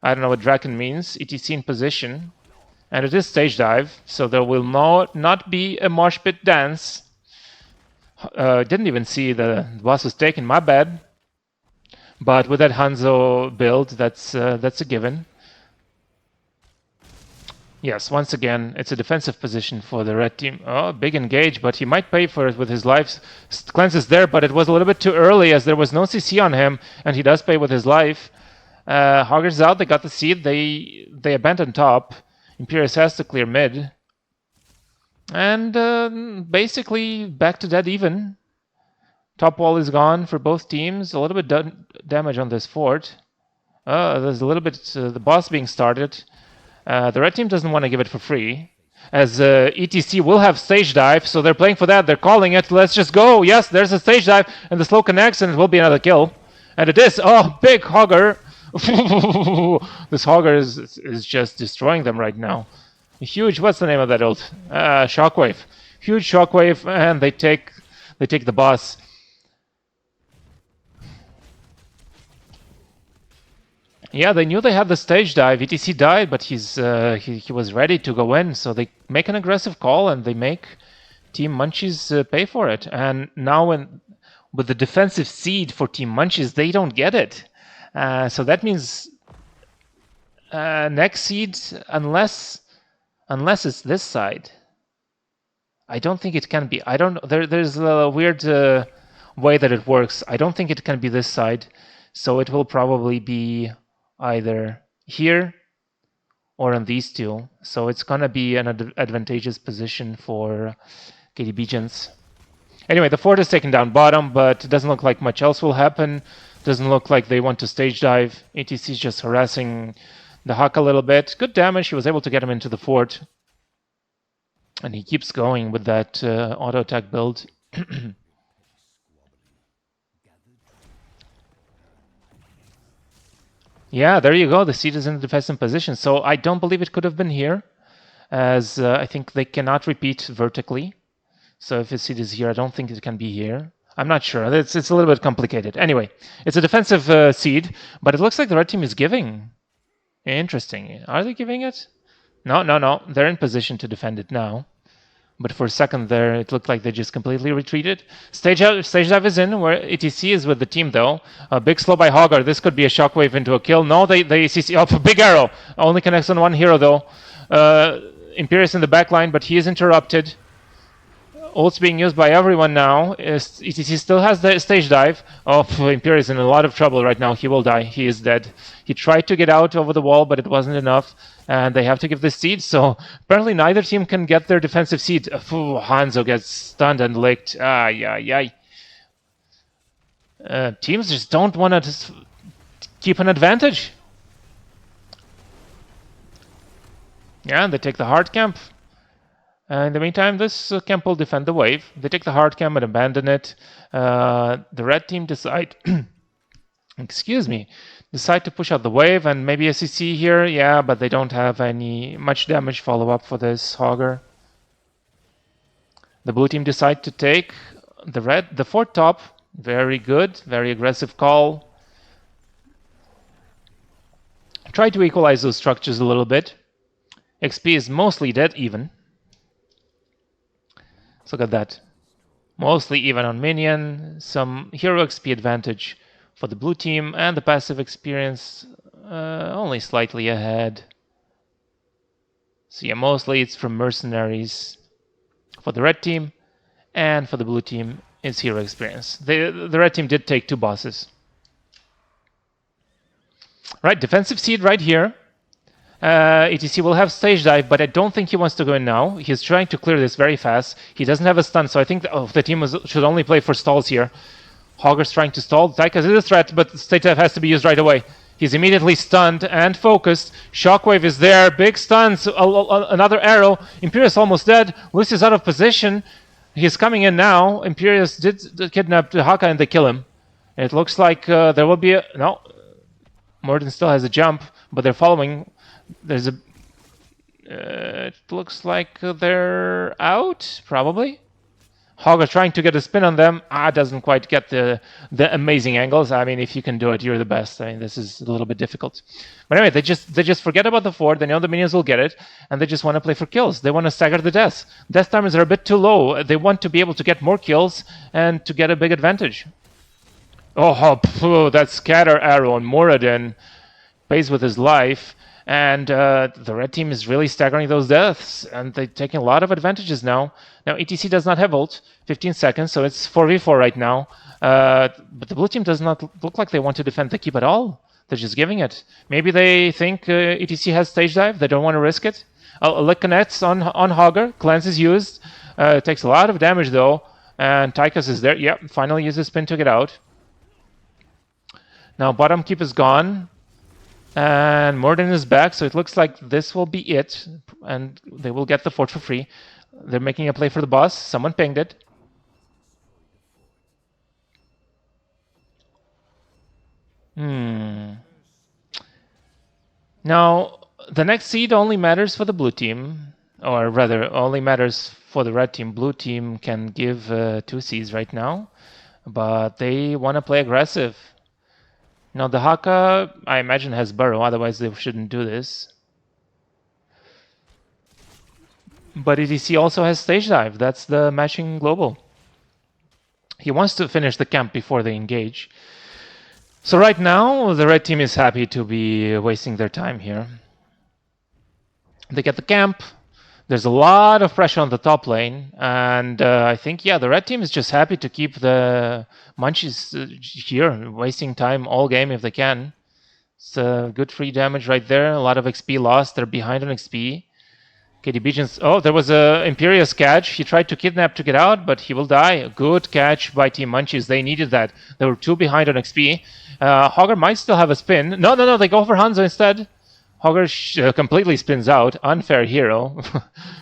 I don't know what Draken means. ETC in position. And it is stage dive, so there will not be a mosh pit dance. Didn't even see the boss was taken, my bad. But with that Hanzo build, that's a given. Yes, once again, it's a defensive position for the red team. Oh, big engage, but he might pay for it with his life. Cleanse is there, but it was a little bit too early as there was no CC on him, and he does pay with his life. Hogger's out, they got the seed, they abandoned top. Imperius has to clear mid. And basically back to dead even. Top wall is gone for both teams. A little bit damage on this fort. There's a little bit the boss being started. The red team doesn't want to give it for free. As ETC will have stage dive, so they're playing for that. They're calling it. Let's just go. Yes, there's a stage dive, and the slow connects, and it will be another kill. And it is. Oh, big Hogger. This Hogger is just destroying them right now. Huge. What's the name of that ult? Shockwave. Huge shockwave, and they take the boss. Yeah, they knew they had the stage dive. ETC died, but he was ready to go in. So they make an aggressive call, and they make Team Munchies pay for it. And now, with the defensive seed for Team Munchies, they don't get it. So that means next seed, unless it's this side, I don't think it can be. I don't. There's a weird way that it works. I don't think it can be this side. So it will probably be either here or on these two. So it's gonna be an advantageous position for KDBgents. Anyway, the fort is taken down bottom, but it doesn't look like much else will happen. Doesn't look like they want to stage dive. ETC is just harassing the Huck a little bit. Good damage. He was able to get him into the fort. And he keeps going with that auto attack build. Yeah, there you go. The seed is in the defensive position. So I don't believe it could have been here, as I think they cannot repeat vertically. So if the seed is here, I don't think it can be here. I'm not sure. It's a little bit complicated. Anyway, it's a defensive seed, but it looks like the red team is giving. Interesting. Are they giving it? No. They're in position to defend it now. But for a second there, it looked like they just completely retreated. Stage dive is in, where ETC is with the team though. A big slow by Hogger. This could be a shockwave into a kill. No, they ETC. Oh, big arrow. Only connects on one hero though. Imperius in the back line, but he is interrupted. Ult's being used by everyone now. ETC still has the stage dive. Oh, Imperius is in a lot of trouble right now. He will die. He is dead. He tried to get out over the wall, but it wasn't enough. And they have to give the seed. So apparently neither team can get their defensive seed. Hanzo gets stunned and licked. Teams just don't want to keep an advantage. Yeah, they take the hard camp. In the meantime, this camp will defend the wave. They take the hard camp and abandon it. The red team decide, decide to push out the wave and maybe a CC here. Yeah, but they don't have any much damage follow-up for this Hogger. The blue team decide to take the fort top. Very good, very aggressive call. Try to equalize those structures a little bit. XP is mostly dead even. Let's look at that. Mostly even on minion. Some hero XP advantage for the blue team, and the passive experience only slightly ahead. So yeah, mostly it's from mercenaries for the red team, and for the blue team it's hero experience. The red team did take 2 bosses. Right, defensive seed right here. ETC will have stage dive, but I don't think he wants to go in now. He's trying to clear this very fast. He doesn't have a stun, so I think the team should only play for stalls here. Hogger's trying to stall. Tychus is a threat, but stage dive has to be used right away. He's immediately stunned and focused. Shockwave is there. Big stuns. Another arrow. Imperius almost dead. Lucius out of position. He's coming in now. Imperius did kidnap Haka and they kill him. It looks like there will be a... No. Morden still has a jump, but they're following... There's a... it looks like they're out, probably. Hogger trying to get a spin on them. Doesn't quite get the amazing angles. I mean, if you can do it, you're the best. I mean, this is a little bit difficult. But anyway, they just forget about the fort. They know the minions will get it, and they just want to play for kills. They want to stagger the deaths. Death timers are a bit too low. They want to be able to get more kills and to get a big advantage. Oh, that scatter arrow on Moradin pays with his life. And the red team is really staggering those deaths, and they're taking a lot of advantages now. Now, ETC does not have ult, 15 seconds, so it's 4v4 right now. But the blue team does not look like they want to defend the keep at all. They're just giving it. Maybe they think ETC has stage dive. They don't want to risk it. Lick connects on Hogger. Cleanse is used. It takes a lot of damage, though. And Tychus is there. Yep, finally uses spin to get out. Now, bottom keep is gone. And Morden is back, so it looks like this will be it. And they will get the fort for free. They're making a play for the boss. Someone pinged it. Now, the next seed only matters for the blue team. Or rather, only matters for the red team. Blue team can give 2 seeds right now. But they want to play aggressive. Now, the Haka, I imagine, has Burrow, otherwise they shouldn't do this. But ETC also has stage dive. That's the matching global. He wants to finish the camp before they engage. So right now, the red team is happy to be wasting their time here. They get the camp. There's a lot of pressure on the top lane, and I think, yeah, the red team is just happy to keep the Munchies here, wasting time all game if they can. It's good free damage right there, a lot of XP lost, they're behind on XP. KDBgents, oh, there was a Imperius catch. He tried to kidnap to get out, but he will die. A good catch by Team Munchies, they needed that. They were 2 behind on XP. Hogger might still have a spin. No, they go for Hanzo instead. Hogger completely spins out. Unfair hero.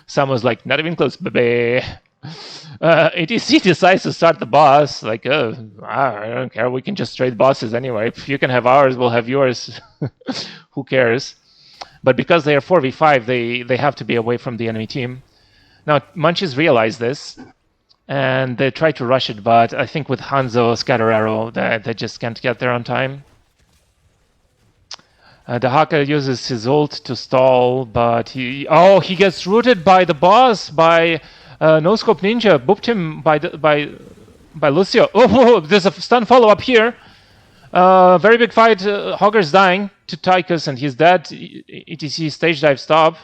Someone's like, not even close, baby. ETC decides to start the boss. Like, I don't care. We can just trade bosses anyway. If you can have ours, we'll have yours. Who cares? But because they are 4v5, they have to be away from the enemy team. Now, Munchies realize this, and they try to rush it, but I think with Hanzo, Scatter Arrow, they just can't get there on time. The Haka uses his ult to stall, but he gets rooted by the boss, by No Scope Ninja booped him by Lucio. Oh, there's a stun follow-up here. Very big fight. Hogger's dying to Tychus, and he's dead. ETC stage dive stop.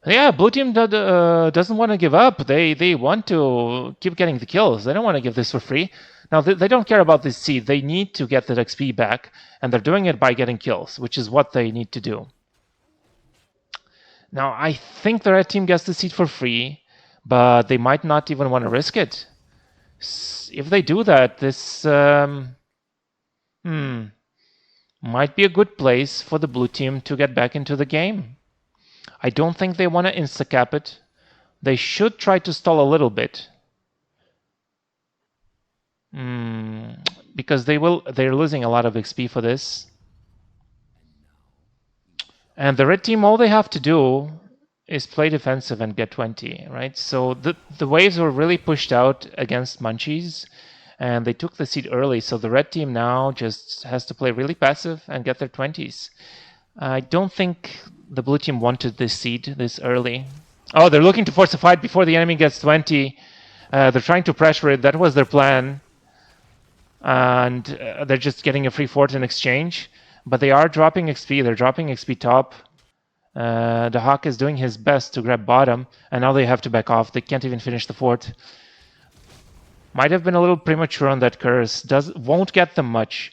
Yeah, blue team doesn't want to give up. They want to keep getting the kills. They don't want to give this for free. Now, they don't care about this seed. They need to get that XP back, and they're doing it by getting kills, which is what they need to do. Now, I think the red team gets the seed for free, but they might not even want to risk it. If they do that, this might be a good place for the blue team to get back into the game. I don't think they want to insta-cap it. They should try to stall a little bit. Because they're losing a lot of XP for this. And the red team, all they have to do is play defensive and get 20, right? So the waves were really pushed out against Munchies, and they took the seed early. So the red team now just has to play really passive and get their 20s. I don't think the blue team wanted this seed this early. Oh, they're looking to force a fight before the enemy gets 20. They're trying to pressure it. That was their plan. And they're just getting a free fort in exchange. But they are dropping XP. They're dropping XP top. The Hawk is doing his best to grab bottom. And now they have to back off. They can't even finish the fort. Might have been a little premature on that curse. Won't get them much.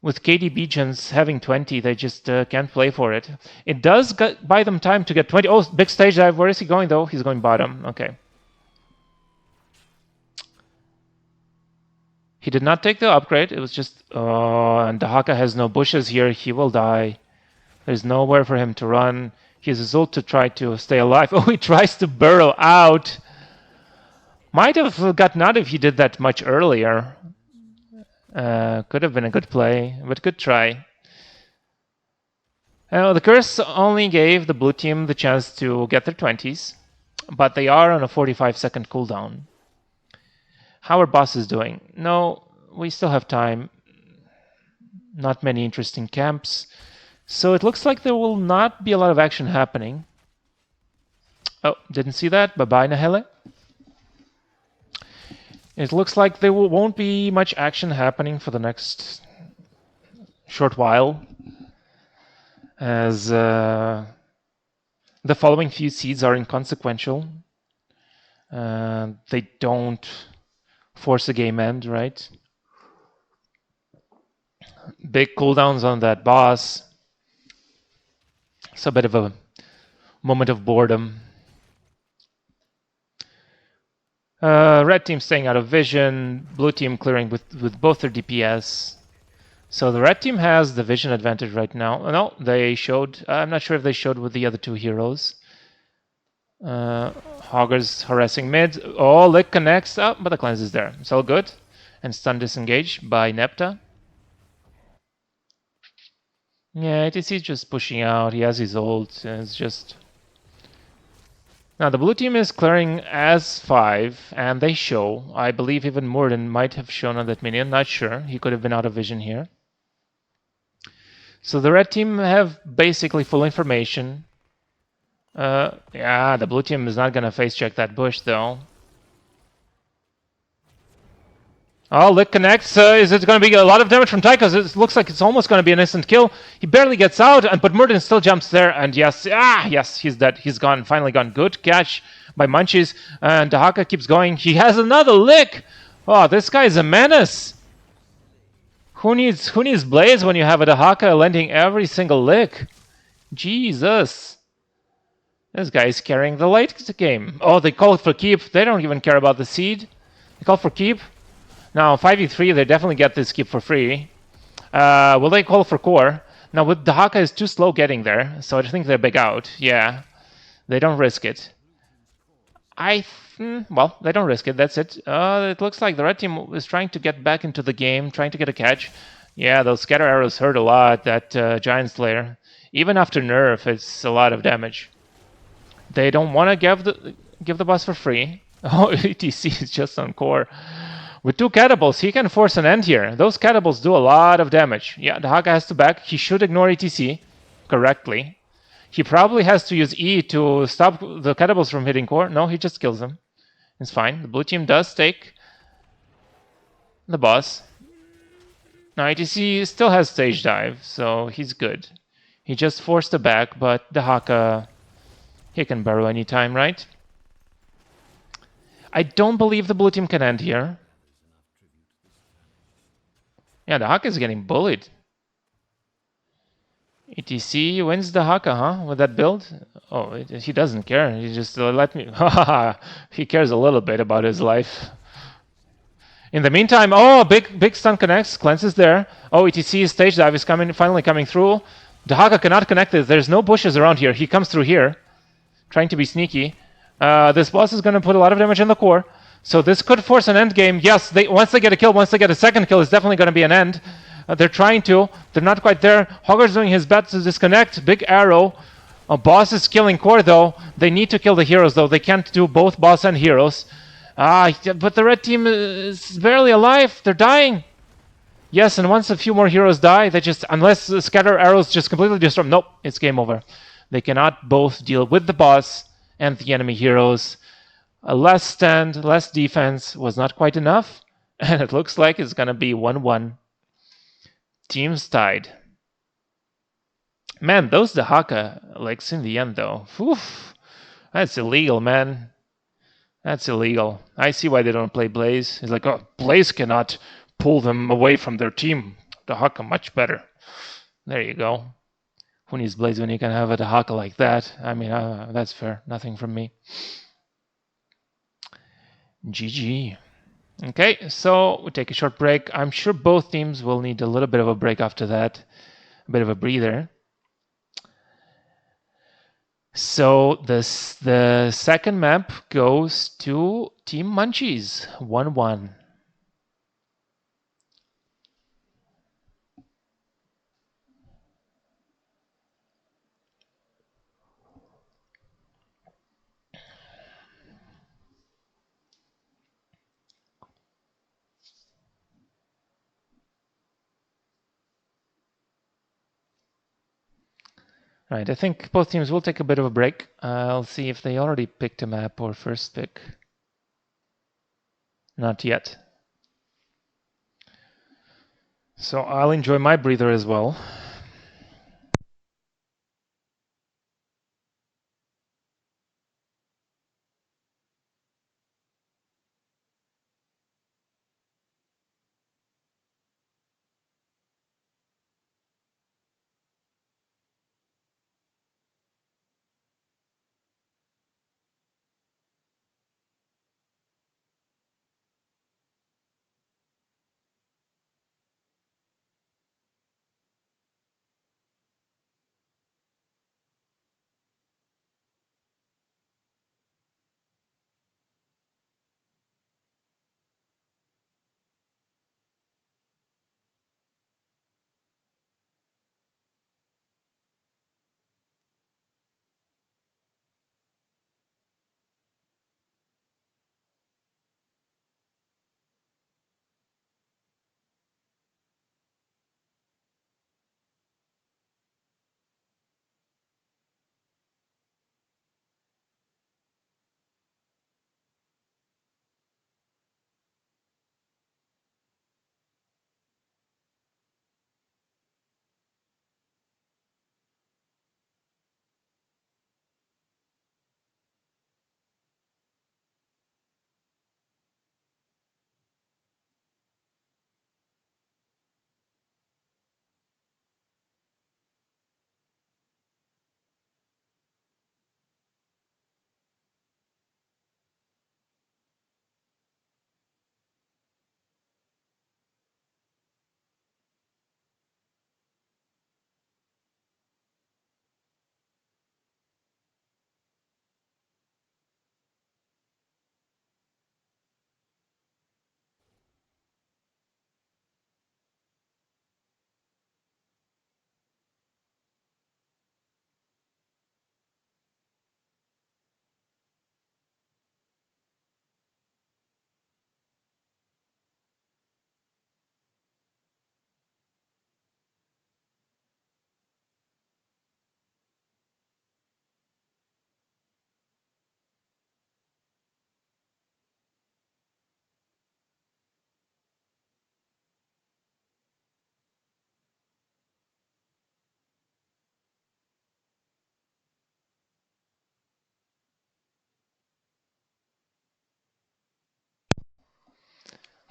With KDBgents having 20, they just can't play for it. It does buy them time to get 20. Oh, big stage dive. Where is he going, though? He's going bottom. Okay. He did not take the upgrade. It was just... and the Haka has no bushes here. He will die. There's nowhere for him to run. He has his ult to try to stay alive. Oh, he tries to burrow out. Might have gotten out if he did that much earlier. Could have been a good play, but good try. The curse only gave the blue team the chance to get their 20s, but they are on a 45-second cooldown. How are bosses doing? No, we still have time. Not many interesting camps. So it looks like there will not be a lot of action happening. Oh, didn't see that. Bye-bye, Nahele. It looks like there won't be much action happening for the next short while, as the following few seeds are inconsequential. They don't force a game end, right? Big cooldowns on that boss. It's a bit of a moment of boredom. Red team staying out of vision, blue team clearing with both their DPS. So the red team has the vision advantage right now. No, they showed. I'm not sure if they showed with the other two heroes. Hogger's harassing mid. Oh, Lick connects. Oh, but the cleanse is there. It's all good. And stun disengaged by Nepta. Yeah, ATC is just pushing out. He has his ult. It's just... Now, the blue team is clearing as 5, and they show. I believe even Morden might have shown on that minion. Not sure. He could have been out of vision here. So the red team have basically full information. Yeah, the blue team is not going to face check that bush, though. Oh, Lick connects. Is it going to be a lot of damage from Tychus? It looks like it's almost going to be an instant kill. He barely gets out, but Murden still jumps there. And yes, yes, he's dead. He's gone. Finally gone. Good catch by Munchies. And Dahaka keeps going. He has another Lick. Oh, this guy is a menace. Who needs Blaze when you have a Dahaka landing every single Lick? Jesus. This guy is carrying the late game. Oh, they call for keep. They don't even care about the seed. They call for keep. Now, 5v3, they definitely get this keep for free. Will they call for core? Now, with Dahaka is too slow getting there, so I think they're big out. Yeah, they don't risk it. Well, they don't risk it, that's it. It looks like the red team is trying to get back into the game, trying to get a catch. Yeah, those scatter arrows hurt a lot, that Giant Slayer. Even after nerf, it's a lot of damage. They don't want to give the boss for free. Oh, ETC is just on core. With 2 catapults, he can force an end here. Those catapults do a lot of damage. Yeah, Dahaka has to back. He should ignore ETC correctly. He probably has to use E to stop the Catables from hitting core. No, he just kills them. It's fine. The blue team does take the boss. Now ATC still has stage dive, so he's good. He just forced the back, but the Haka, he can burrow anytime, right? I don't believe the blue team can end here. Yeah, the Haka is getting bullied. ETC wins the Haka, huh? With that build? Oh, he doesn't care. He just let me... He cares a little bit about his life. In the meantime, oh, big stun connects. Cleanse is there. Oh, ETC's stage dive is finally coming through. The Haka cannot connect it. There's no bushes around here. He comes through here, trying to be sneaky. This boss is going to put a lot of damage in the core. So this could force an end game. Yes, once they get a kill, once they get a second kill, it's definitely going to be an end. They're trying to. They're not quite there. Hogger's doing his best to disconnect. Big arrow. Boss is killing core, though. They need to kill the heroes, though. They can't do both boss and heroes. But the red team is barely alive. They're dying. Yes, and once a few more heroes die, they just, unless the scatter arrows just completely destroy them, nope, it's game over. They cannot both deal with the boss and the enemy heroes. A less stand, less defense was not quite enough, and it looks like it's going to be 1-1. Teams tied. Man, those Dahaka legs in the end, though. Oof, that's illegal, man. That's illegal. I see why they don't play Blaze. It's like, oh, Blaze cannot pull them away from their team. Dahaka much better. There you go. Who needs Blaze when you can have a Dahaka like that? I mean, that's fair. Nothing from me. GG. Okay, so we take a short break. I'm sure both teams will need a little bit of a break after that. A bit of a breather. So the second map goes to Team Munchies, 1-1. Right, I think both teams will take a bit of a break. I'll see if they already picked a map or first pick. Not yet. So I'll enjoy my breather as well.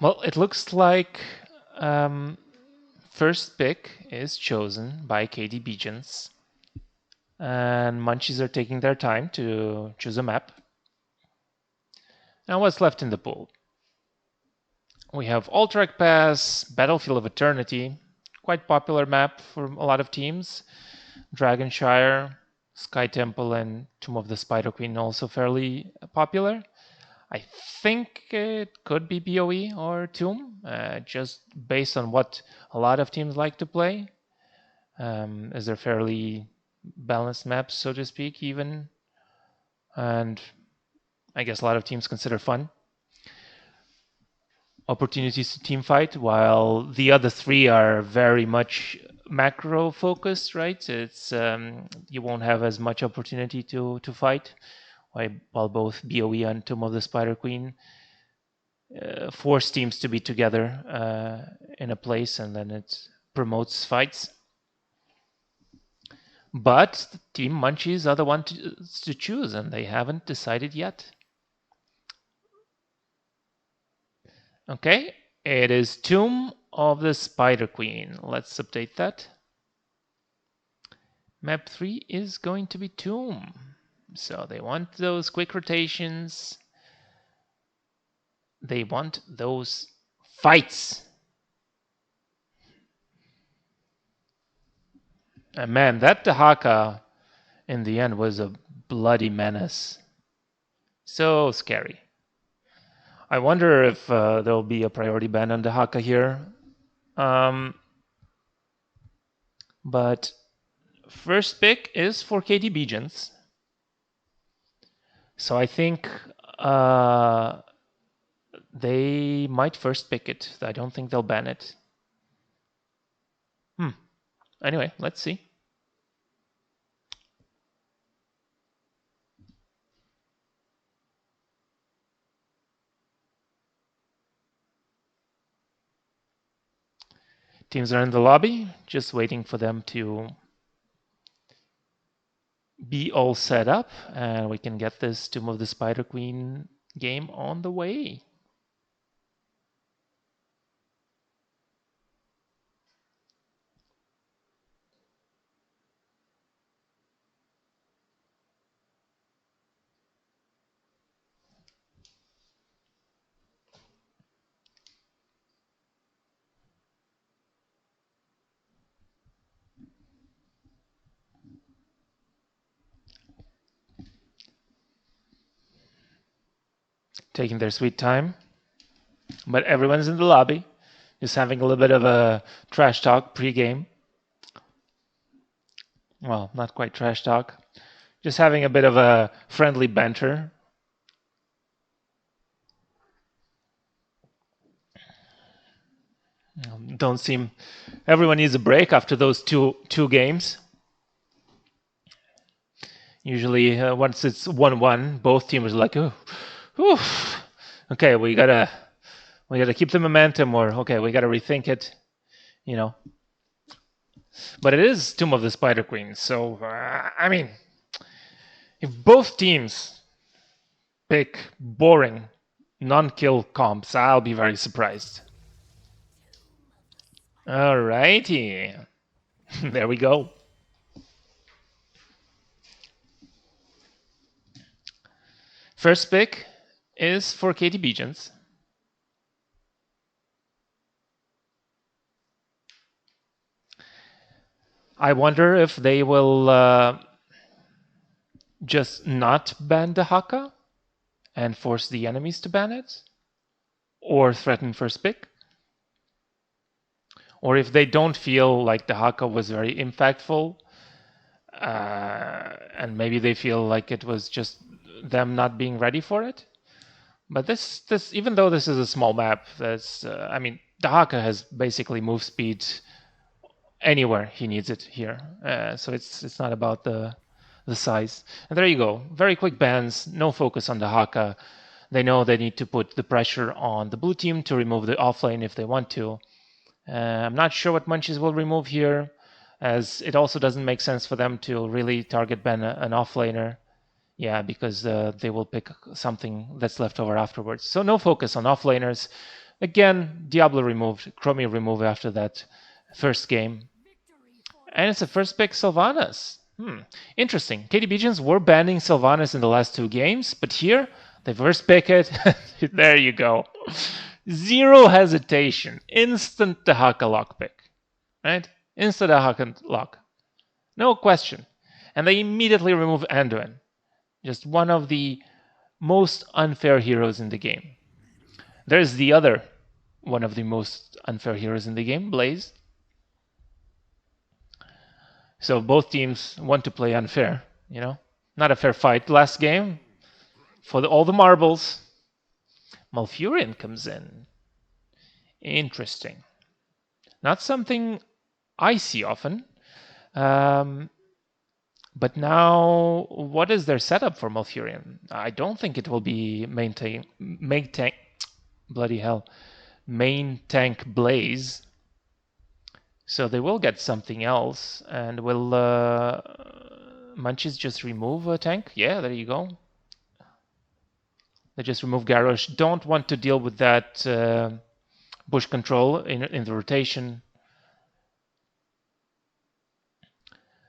Well, it looks like first pick is chosen by KDBgents, and Munchies are taking their time to choose a map. Now, what's left in the pool? We have Alterac Pass, Battlefield of Eternity, quite popular map for a lot of teams. Dragonshire, Sky Temple, and Tomb of the Spider Queen also fairly popular. I think it could be BOE or Tomb, just based on what a lot of teams like to play. As they're fairly balanced maps, so to speak, even. And I guess a lot of teams consider fun opportunities to team fight, while the other three are very much macro focused, right? It's you won't have as much opportunity to fight, while both BOE and Tomb of the Spider Queen force teams to be together in a place, and then it promotes fights. But Team Munchies are the ones to choose, and they haven't decided yet. Okay, it is Tomb of the Spider Queen. Let's update that. Map 3 is going to be Tomb. So they want those quick rotations. They want those fights. And man, that Dahaka in the end was a bloody menace. So scary. I wonder if there'll be a priority ban on Dahaka here. But first pick is for KDBgents. So I think they might first pick it. I don't think they'll ban it. Anyway, let's see. Teams are in the lobby, just waiting for them to be all set up, and we can get this Tomb of the Spider Queen game on the way. Taking their sweet time, but everyone's in the lobby, just having a little bit of a trash talk pre-game. Well, not quite trash talk, just having a bit of a friendly banter. Don't seem everyone needs a break after those two games. Usually, once it's 1-1, both teams are like, "Oh, okay, we gotta keep the momentum," or "Okay, we gotta rethink it," you know. But it is Tomb of the Spider Queen, so I mean, if both teams pick boring, non-kill comps, I'll be very surprised. Alrighty, there we go. First pick is for KDBgents. I wonder if they will just not ban the Haka and force the enemies to ban it, or threaten first pick. Or if they don't feel like the Haka was very impactful, and maybe they feel like it was just them not being ready for it. But this even though this is a small map, I mean, the Haka has basically move speed anywhere he needs it here. So it's not about the size. And there you go. Very quick bans, no focus on the Haka. They know they need to put the pressure on the blue team to remove the offlane if they want to. I'm not sure what Munchies will remove here, as it also doesn't make sense for them to really target ban an offlaner. Yeah, because they will pick something that's left over afterwards. So no focus on offlaners. Again, Diablo removed, Chromie removed after that first game. And it's the first pick Sylvanas. Interesting. KDBgents were banning Sylvanas in the last 2 games, but here they first pick it. There you go. Zero hesitation. Instant Dahaka lockpick. Right? Instant Dahaka lock. No question. And they immediately remove Anduin. Just one of the most unfair heroes in the game. There's the other one of the most unfair heroes in the game, Blaze. So both teams want to play unfair, you know? Not a fair fight. Last game, for all the marbles, Malfurion comes in. Interesting. Not something I see often. But now, what is their setup for Malfurion? I don't think it will be main tank, bloody hell, main tank Blaze. So they will get something else. And will Munchies just remove a tank? Yeah, there you go. They just remove Garrosh. Don't want to deal with that bush control in the rotation.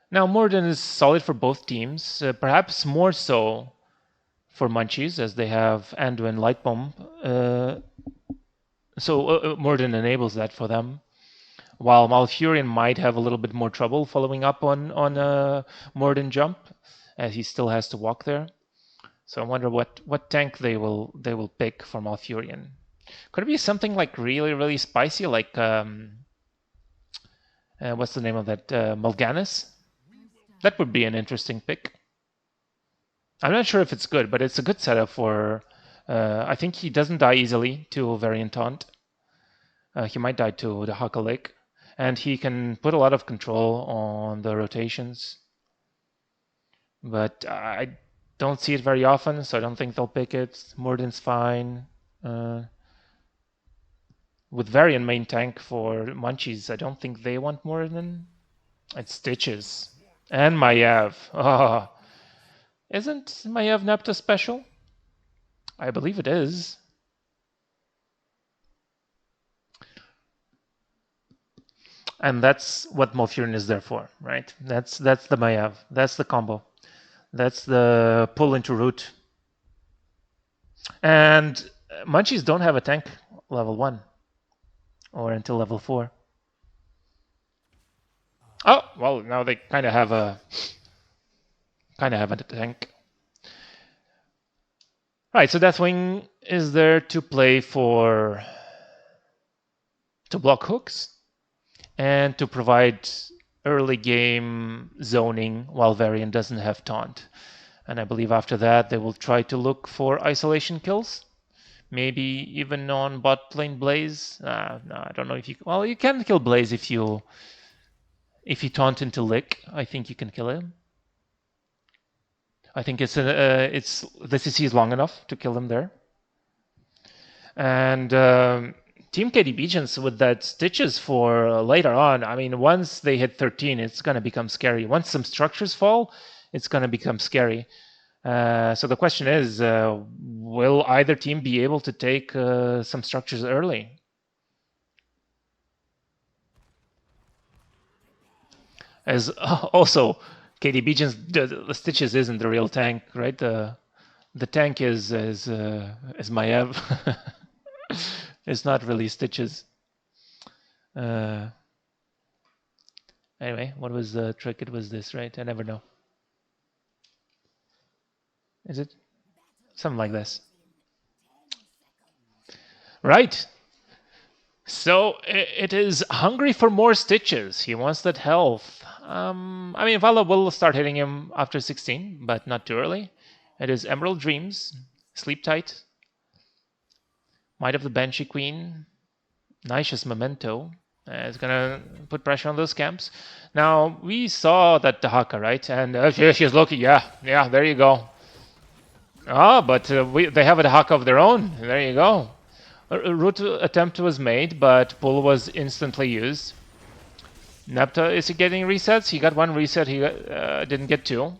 Now, Morden is solid for both teams, perhaps more so for Munchies, as they have Anduin Light Bomb. So Morden enables that for them. While Malfurion might have a little bit more trouble following up on Morden jump, as he still has to walk there. So I wonder what tank they will pick for Malfurion. Could it be something like really spicy, like what's the name of that? Mal'Ganis? That would be an interesting pick. I'm not sure if it's good, but it's a good setup for... I think he doesn't die easily to Variant Taunt. He might die to the Haka Lake. And he can put a lot of control on the rotations. But I don't see it very often, so I don't think they'll pick it. Morden's fine. With Varian main tank for Munchies, I don't think they want Morden. It's Stitches. And Maiev. Oh. Isn't Maiev Nepta special? I believe it is. And that's what Malfurion is there for, right? That's the Maiev. That's the combo. That's the pull into root. And Munchies don't have a tank level 1. Or until level 4. Oh, well, now they kind of have a tank. Right, so Deathwing is there to play to block hooks and to provide early game zoning while Varian doesn't have taunt. And I believe after that they will try to look for isolation kills. Maybe even on bot lane Blaze. No, I don't know if you... Well, you can kill Blaze if you taunt into Lick. I think you can kill him. I think the CC is long enough to kill him there. And Team KDBgents with that Stitches for later on. I mean, once they hit 13, it's going to become scary. Once some structures fall, it's going to become scary. So the question is, will either team be able to take some structures early? As also, KDBgents, the Stitches isn't the real tank, right? The tank is Maiev. It's not really Stitches. Anyway, what was the trick? It was this, right? I never know. Is it? Something like this. Right. So it is hungry for more Stitches. He wants that health. I mean, Vala will start hitting him after 16, but not too early. It is Emerald Dreams, Sleep Tight, Might of the Banshee Queen, Naisha's Memento. It's gonna put pressure on those camps. Now, we saw that Dahaka, right? And she's looking, yeah, there you go. Ah, but they have a Dahaka of their own. There you go. A root attempt was made, but pull was instantly used. Nepta, is he getting resets? He got one reset, he didn't get two.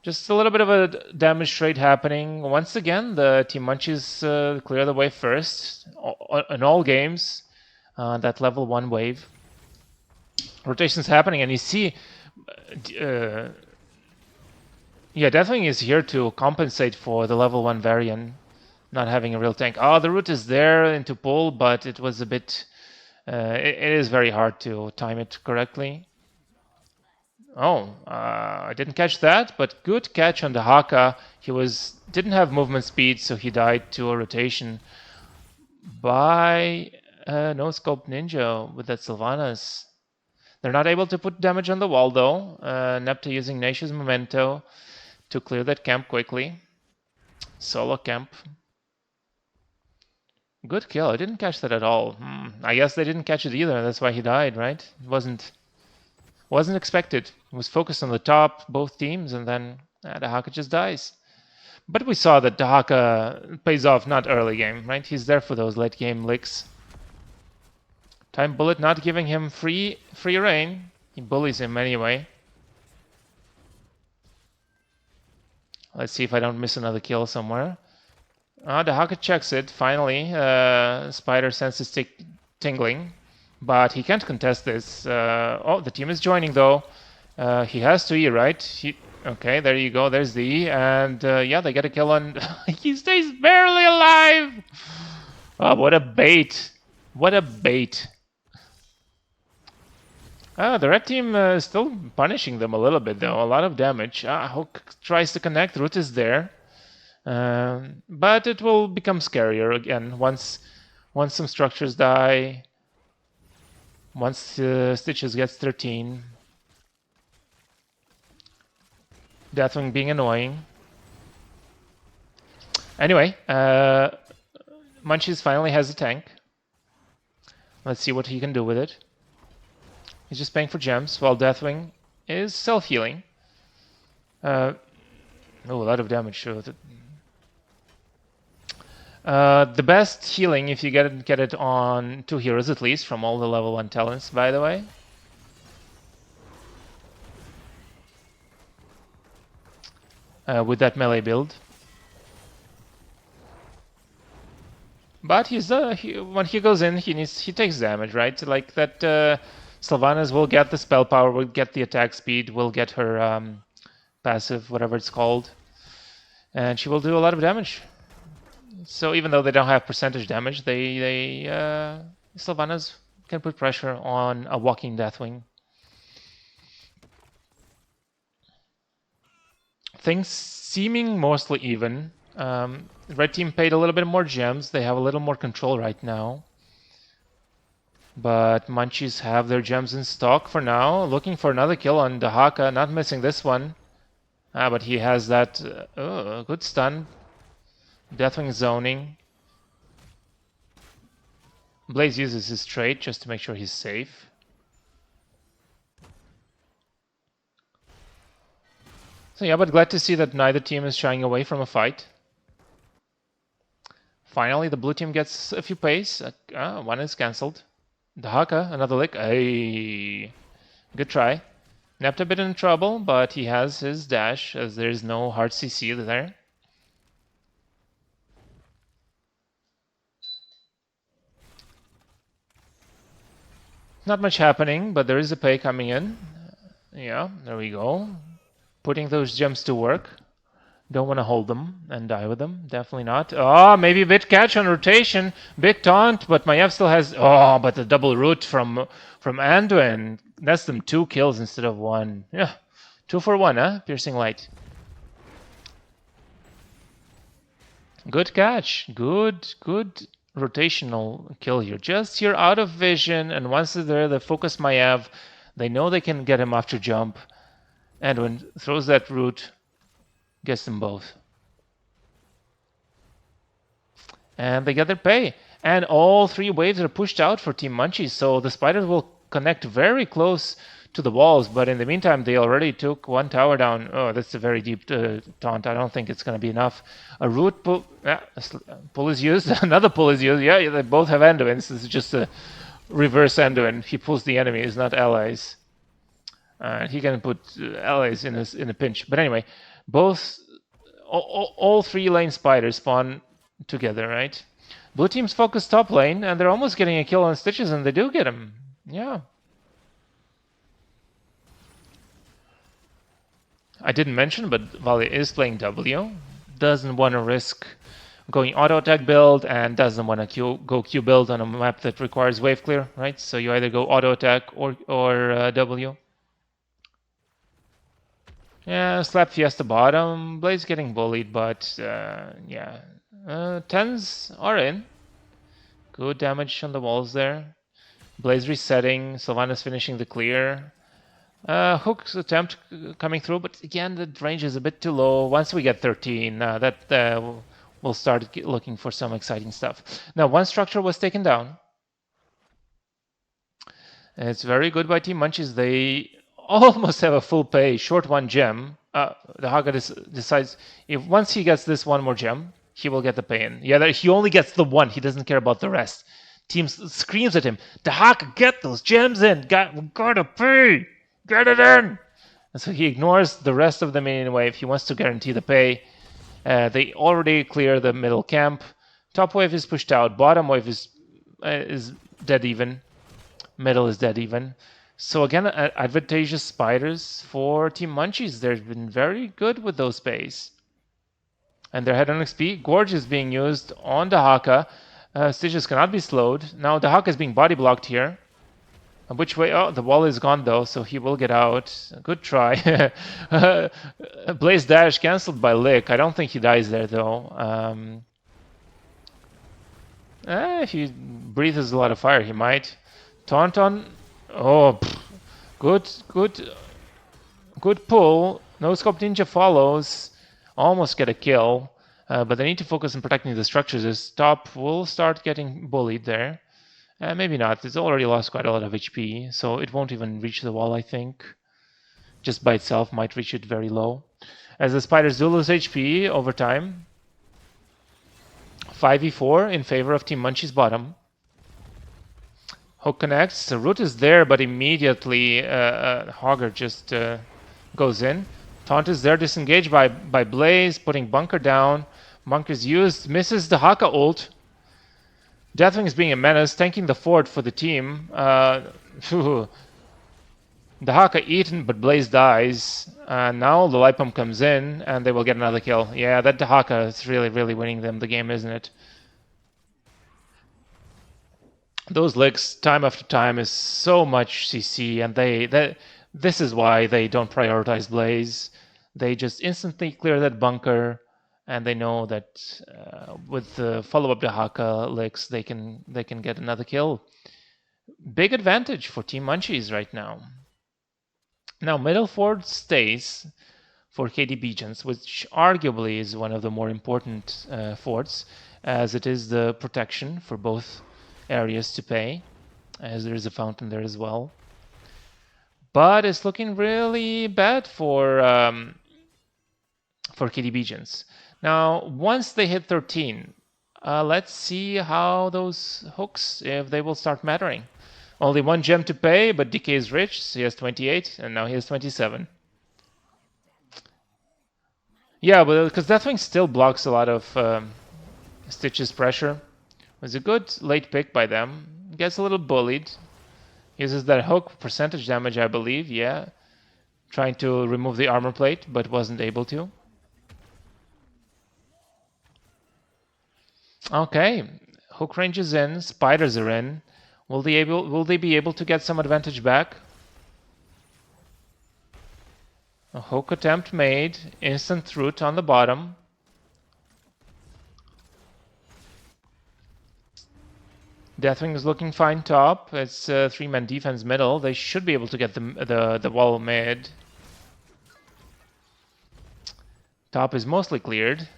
Just a little bit of a damage trade happening. Once again, the Team Munchies clear the wave first in all games. That level 1 wave. Rotations happening, and you see... yeah, Deathwing is here to compensate for the level 1 Varian not having a real tank. Oh, the root is there into pull, but it was a bit... it is very hard to time it correctly. Oh, I didn't catch that, but good catch on the Haka. He didn't have movement speed, so he died to a rotation by No Scope Ninja with that Sylvanas. They're not able to put damage on the wall, though. Nepta using Nation's Memento to clear that camp quickly. Solo camp. Good kill. I didn't catch that at all. I guess they didn't catch it either. That's why he died, right? It wasn't expected. It was focused on the top, both teams, and then the Haka just dies. But we saw that the Haka pays off not early game, right? He's there for those late game licks. Time Bullet not giving him free reign. He bullies him anyway. Let's see if I don't miss another kill somewhere. The Haka checks it, finally. Spider senses tingling. But he can't contest this. Oh, the team is joining, though. He has to E, right? Okay, there you go. There's the E. And yeah, they get a kill on... he stays barely alive! Oh, what a bait. What a bait. The red team is still punishing them a little bit, though. A lot of damage. Hook tries to connect. Root is there. But it will become scarier again once some structures die. Once Stitches gets 13. Deathwing being annoying. Anyway, Munchies finally has a tank. Let's see what he can do with it. He's just paying for gems, while Deathwing is self-healing. Oh, a lot of damage. The best healing, if you get it on 2 heroes at least, from all the level 1 talents, by the way. With that melee build. But when he goes in, he takes damage, right? Like that... Sylvanas will get the spell power, will get the attack speed, will get her passive, whatever it's called. And she will do a lot of damage. So even though they don't have percentage damage, Sylvanas can put pressure on a walking Deathwing. Things seeming mostly even. Red team paid a little bit more gems. They have a little more control right now. But Munchies have their gems in stock for now. Looking for another kill on the Haka. Not missing this one. But he has that... good stun. Deathwing zoning. Blaze uses his trait just to make sure he's safe. So yeah, but glad to see that neither team is shying away from a fight. Finally, the blue team gets a few pace. One is cancelled. The Haka, another lick. Hey, good try. Nepta a bit in trouble, but he has his dash, as there's no hard CC there. Not much happening, but there is a pay coming in. Yeah, there we go. Putting those gems to work. Don't want to hold them and die with them. Definitely not. Oh, maybe a bit catch on rotation. Big taunt, but Maiev still has... Oh, but the double root from Anduin. That's them 2 kills instead of 1. Yeah, 2 for 1, huh? Piercing Light. Good catch. Good rotational kill here. Just here out of vision, and once they're there, they focus Maiev. They know they can get him after jump. Anduin throws that root. Gets them both. And they get their pay. And all 3 waves are pushed out for Team Munchies, so the spiders will connect very close to the walls, but in the meantime they already took 1 tower down. Oh, that's a very deep taunt. I don't think it's going to be enough. A root pull... pull is used. Another pull is used. Yeah, they both have Anduins. This is just a reverse Anduin. He pulls the enemies, not allies. He can put allies in a pinch. But anyway... Both, all 3 lane spiders spawn together, right? Blue team's focused top lane, and they're almost getting a kill on Stitches, and they do get him. Yeah. I didn't mention, but Vale is playing W. Doesn't want to risk going auto attack build and doesn't want to go Q build on a map that requires wave clear, right? So you either go auto attack or W. Yeah, slap Fiesta bottom. Blaze getting bullied, but yeah. 10s are in. Good damage on the walls there. Blaze resetting. Sylvanas finishing the clear. Hook's attempt coming through, but again, the range is a bit too low. Once we get 13, we'll start looking for some exciting stuff. Now, one structure was taken down. And it's very good by Team Munchies. They almost have a full pay, short 1 gem. The Haga decides if once he gets this 1 more gem, he will get the pay in. Yeah, he only gets the 1. He doesn't care about the rest. Team screams at him, "The Haga, get those gems in. Gotta pay. Get it in!" And so he ignores the rest of the minion wave. He wants to guarantee the pay. They already clear the middle camp. Top wave is pushed out. Bottom wave is dead even. Middle is dead even. So again, advantageous spiders for Team Munchies. They've been very good with those pays. And their head on XP. Gorge is being used on the Haka. Stitches cannot be slowed. Now the Haka is being body blocked here. Which way? Oh, the wall is gone though, so he will get out. Good try. Blaze dash cancelled by Lick. I don't think he dies there though. If he breathes a lot of fire, he might. Tauntaun. Oh, good pull. No scope ninja follows. Almost get a kill, but they need to focus on protecting the structures. This top will start getting bullied there. Maybe not. It's already lost quite a lot of HP, so it won't even reach the wall, I think. Just by itself might reach it very low. As the spiders do lose HP over time. 5v4 in favor of Team Munchies bottom. Hook connects. The root is there, but immediately Hogger just goes in. Taunt is there, disengaged by Blaze, putting Bunker down. Bunker's used, misses the Haka ult. Deathwing is being a menace, tanking the fort for the team. The Haka eaten, but Blaze dies. Now the light pump comes in, and they will get another kill. Yeah, that Haka is really winning them the game, isn't it? Those licks, time after time, is so much CC, and this is why they don't prioritize Blaze. They just instantly clear that bunker. And they know that with the follow-up to Haka licks, they can get another kill. Big advantage for Team Munchies right now. Now, middle fort stays for KDBgents, which arguably is one of the more important forts, as it is the protection for both areas to pay, as there is a fountain there as well. But it's looking really bad for KDBgents. Now, once they hit 13, let's see how those hooks, if they will start mattering. Only 1 gem to pay, but DK is rich, so he has 28, and now he has 27. Yeah, but because Deathwing still blocks a lot of Stitch's pressure. It was a good late pick by them. Gets a little bullied. Uses that hook, percentage damage, I believe, yeah. Trying to remove the armor plate, but wasn't able to. Okay, hook range is in, spiders are in. Will they be able to get some advantage back? A hook attempt made, instant root on the bottom. Deathwing is looking fine top. It's 3-man defense middle. They should be able to get the wall mid. Top is mostly cleared.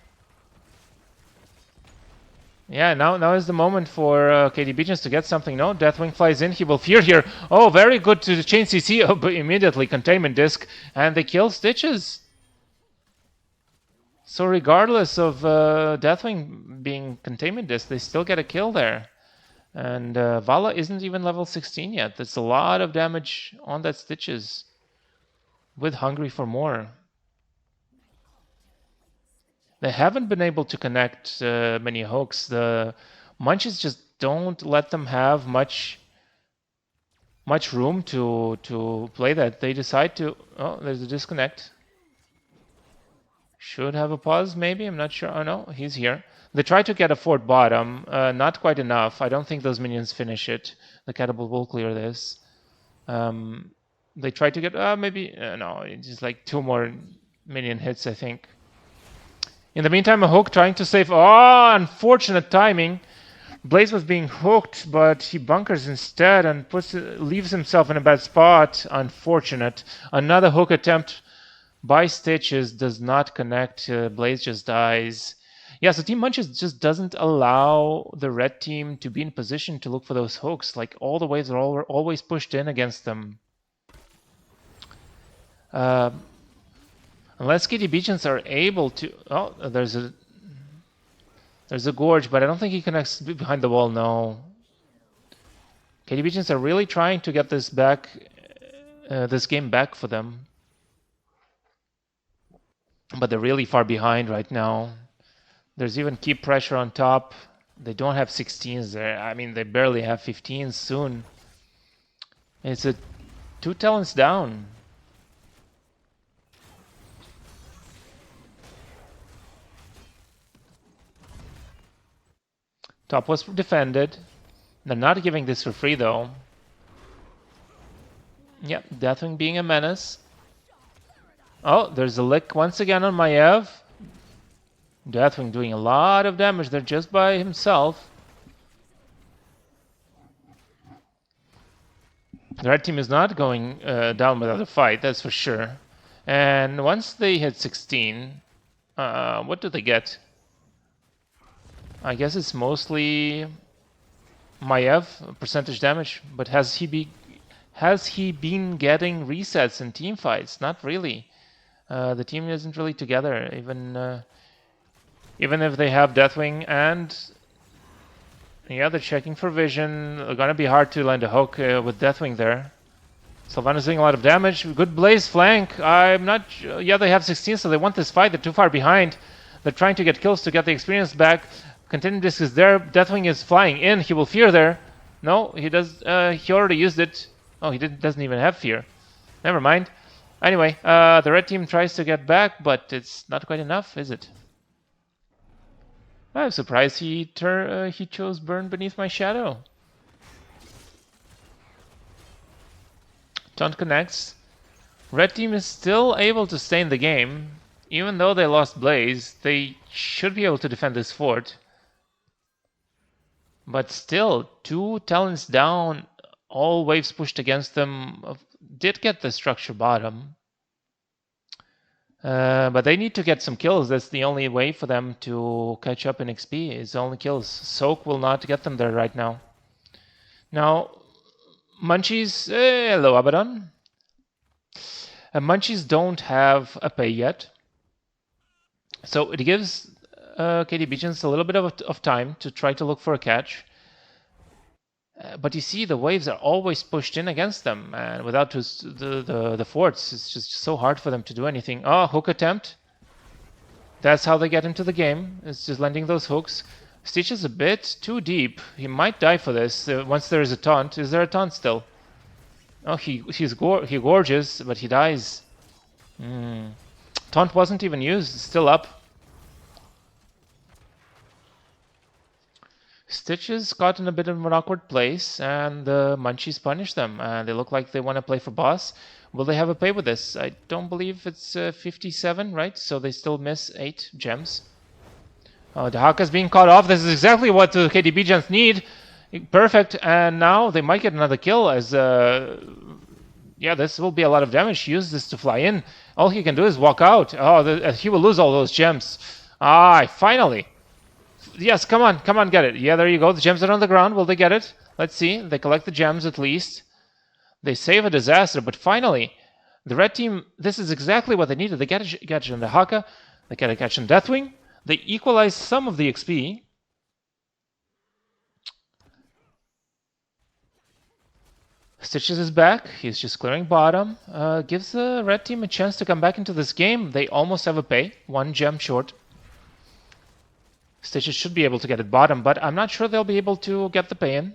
Yeah, now is the moment for KDBgents to get something. No, Deathwing flies in. He will fear here. Oh, very good to chain CC. Oh, but immediately containment disc, and they kill Stitches. So regardless of Deathwing being containment disc, they still get a kill there. And Vala isn't even level 16 yet. That's a lot of damage on that Stitches. With Hungry for more. They haven't been able to connect many hooks. The Munchies just don't let them have much room to play that. They decide to... Oh, there's a disconnect. Should have a pause, maybe? I'm not sure. Oh, no, he's here. They try to get a fort bottom. Not quite enough. I don't think those minions finish it. The catapult will clear this. They try to get... maybe... no, it's just like 2 more minion hits, I think. In the meantime, a hook trying to save... Oh, unfortunate timing. Blaze was being hooked, but he bunkers instead and leaves himself in a bad spot. Unfortunate. Another hook attempt by Stitches does not connect. Blaze just dies. Yeah, so Team Munchies just doesn't allow the red team to be in position to look for those hooks. Like, all the waves are always pushed in against them. Unless KDBgents are able to... Oh, there's a gorge, but I don't think he connects behind the wall, no. KDBgents are really trying to get this back, this game back for them. But they're really far behind right now. There's even keep pressure on top. They don't have 16s there. I mean, they barely have 15s soon. It's a 2 talents down. Top was defended. They're not giving this for free, though. Yep, Deathwing being a menace. Oh, there's a lick once again on Maiev. Deathwing doing a lot of damage there just by himself. The red team is not going down without a fight, that's for sure. And once they hit 16, what do they get? I guess it's mostly Maiev, percentage damage, but has he been getting resets in team fights? Not really. The team isn't really together, even if they have Deathwing and... Yeah, they're checking for vision. It's gonna be hard to land a hook with Deathwing there. Sylvana's doing a lot of damage. Good Blaze flank. I'm not... Yeah, they have 16, so they want this fight. They're too far behind. They're trying to get kills to get the experience back. Continuum Disc is there. Deathwing is flying in. He will fear there. No, he does. He already used it. Oh, he doesn't even have fear. Never mind. Anyway, the red team tries to get back, but it's not quite enough, is it? I'm surprised he chose Burn Beneath My Shadow. Taunt connects. Red team is still able to stay in the game. Even though they lost Blaze, they should be able to defend this fort. But still, 2 talents down, all waves pushed against them, did get the structure bottom. But they need to get some kills. That's the only way for them to catch up in XP, is only kills. Soak will not get them there right now. Now, Munchies, hello Abaddon. Munchies don't have a pay yet. So it gives KDBgents a little bit of time to try to look for a catch. But you see, the waves are always pushed in against them, and without the forts, it's just so hard for them to do anything. Oh, hook attempt. That's how they get into the game. It's just landing those hooks. Stitch is a bit too deep. He might die for this once there is a taunt. Is there a taunt still? Oh, he gorges, but he dies. Taunt wasn't even used. It's still up. Stitch is caught in a bit of an awkward place, and the Munchies punish them. They look like they want to play for boss. Will they have a pay with this? I don't believe it's 57, right? So they still miss 8 gems. Oh, the Haka's being caught off. This is exactly what the KDBgents need. Perfect. And now they might get another kill as... yeah, this will be a lot of damage. Use this to fly in. All he can do is walk out. Oh, he will lose all those gems. Finally. Yes, come on, get it. Yeah, there you go. The gems are on the ground. Will they get it? Let's see. They collect the gems at least. They save a disaster, but finally, the red team, this is exactly what they needed. They get a catch on the Haka. They get a catch on Deathwing. They equalize some of the XP. Stitches is back. He's just clearing bottom. Gives the red team a chance to come back into this game. They almost have a pay. 1 gem short. Stitches should be able to get it bottom, but I'm not sure they'll be able to get the pay in.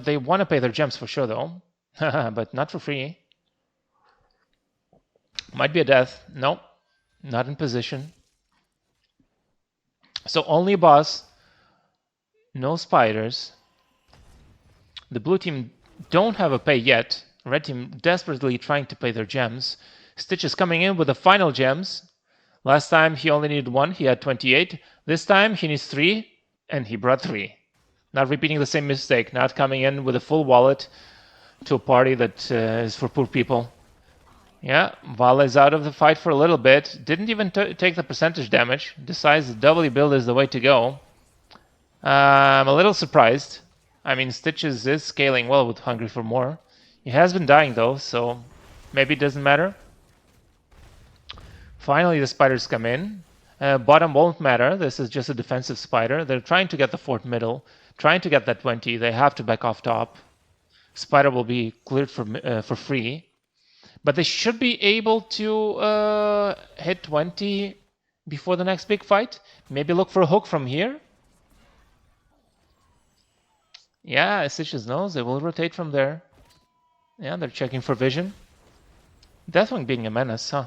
They want to pay their gems for sure, though. But not for free. Might be a death. Nope. Not in position. So only a boss. No spiders. The blue team don't have a pay yet. Red team desperately trying to pay their gems. Stitch is coming in with the final gems. Last time he only needed 1, he had 28. This time he needs 3, and he brought 3. Not repeating the same mistake, not coming in with a full wallet to a party that is for poor people. Yeah, Vala is out of the fight for a little bit. Didn't even take the percentage damage. Decides the W build is the way to go. I'm a little surprised. I mean, Stitches is scaling well with Hungry for More. He has been dying though, so maybe it doesn't matter. Finally, the spiders come in. Bottom won't matter. This is just a defensive spider. They're trying to get the fort middle, trying to get that 20. They have to back off top. Spider will be cleared for free. But they should be able to hit 20 before the next big fight. Maybe look for a hook from here. Yeah, Stitches knows. They will rotate from there. Yeah, they're checking for vision. Deathwing being a menace, huh?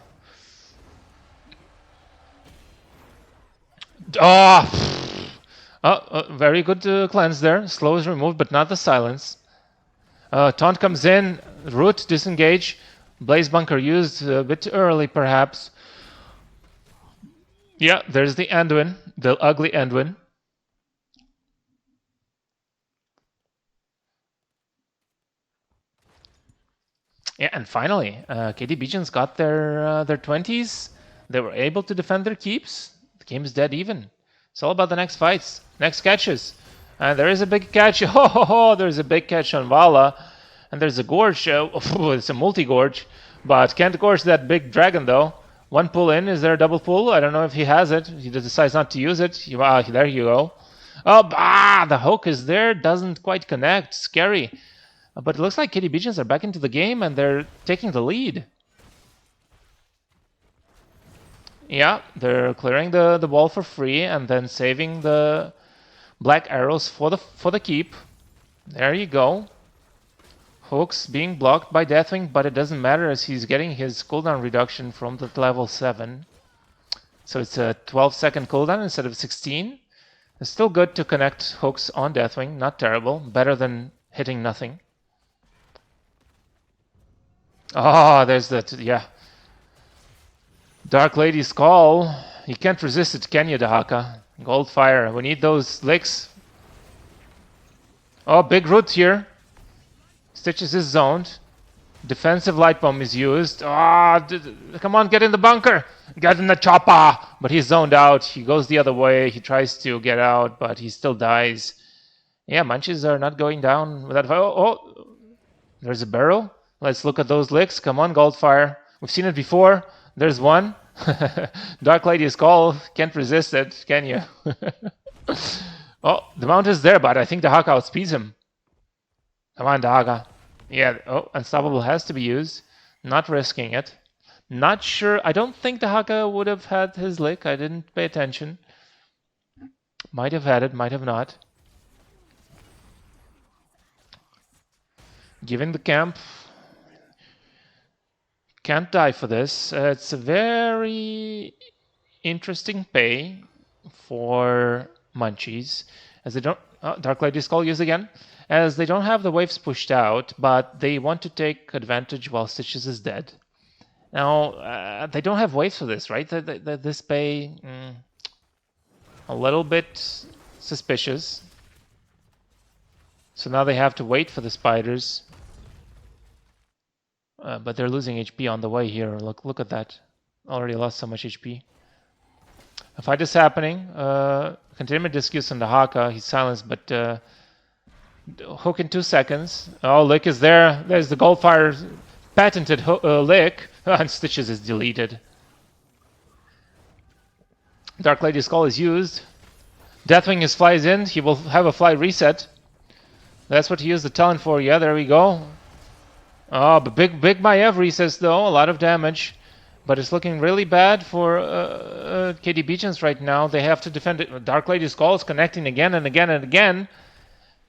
Very good cleanse there. Slow is removed, but not the silence. Taunt comes in. Root, disengage. Blaze Bunker used a bit early, perhaps. Yeah, there's the Anduin, the ugly Anduin. Yeah, and finally, KDBgents got their 20s. They were able to defend their keeps. The game is dead even. It's all about the next fights, next catches. And there is a big catch. There's a big catch on Vala. And there's a gorge. It's a multi-gorge. But can't gorge that big dragon, though. One pull in. Is there a double pull? I don't know if he has it. He decides not to use it. There you go. The hook is there. Doesn't quite connect. Scary. But it looks like KDBgents are back into the game, and they're taking the lead. Yeah, they're clearing the wall for free, and then saving the black arrows for the keep. There you go. Hooks being blocked by Deathwing, but it doesn't matter as he's getting his cooldown reduction from the level 7. So it's a 12-second cooldown instead of 16. It's still good to connect hooks on Deathwing, not terrible. Better than hitting nothing. There's that, yeah. Dark Lady's Call. You can't resist it, can you, Dahaka? Goldfire. We need those licks. Big root here. Stitches is zoned. Defensive light bomb is used. Come on, get in the bunker. Get in the chopper. But he's zoned out. He goes the other way. He tries to get out, but he still dies. Yeah, Munchies are not going down without fire. There's a barrel. Let's look at those licks. Come on, Goldfire. We've seen it before. There's one. Dark Lady's Call. Can't resist it, can you? The mount is there, but I think Dahaka outspeeds him. Come on, Dahaka. Yeah, Unstoppable has to be used. Not risking it. Not sure. I don't think Dahaka would have had his lick. I didn't pay attention. Might have had it, might have not. Giving the camp. Can't die for this. It's a very interesting pay for Munchies, as they don't. Dark Lady's Call used again, as they don't have the waves pushed out, but they want to take advantage while Stitches is dead. Now they don't have waves for this, right? This pay a little bit suspicious. So now they have to wait for the spiders. But they're losing HP on the way here. Look at that. Already lost so much HP. A fight is happening. Containment discus on the Haka. He's silenced, but hook in 2 seconds. Lick is there. There's the Goldfire patented lick. And Stitches is deleted. Dark Lady's Call is used. Deathwing flies in. He will have a fly reset. That's what he used the talent for. Yeah, there we go. But big Maiev resets though. A lot of damage. But it's looking really bad for KDBgents right now. They have to defend it. Dark Lady's Call is connecting again and again and again.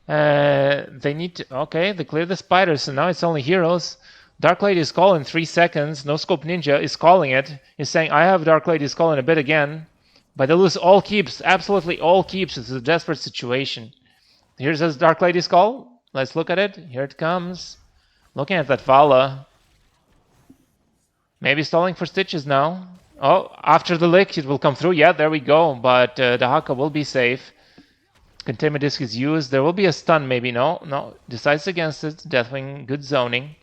They need to... Okay, they clear the spiders, so now it's only heroes. Dark Lady's Call in 3 seconds. No Scope Ninja is calling it. He's saying, I have Dark Lady's Call in a bit again. But they lose all keeps. Absolutely all keeps. It's a desperate situation. Here's his Dark Lady's Call. Let's look at it. Here it comes. Looking at that Vala. Maybe stalling for Stitches now. Oh, after the lick, it will come through. Yeah, there we go. But the Haka will be safe. Containment Disc is used. There will be a stun, maybe. No. Decides against it. Deathwing, good zoning.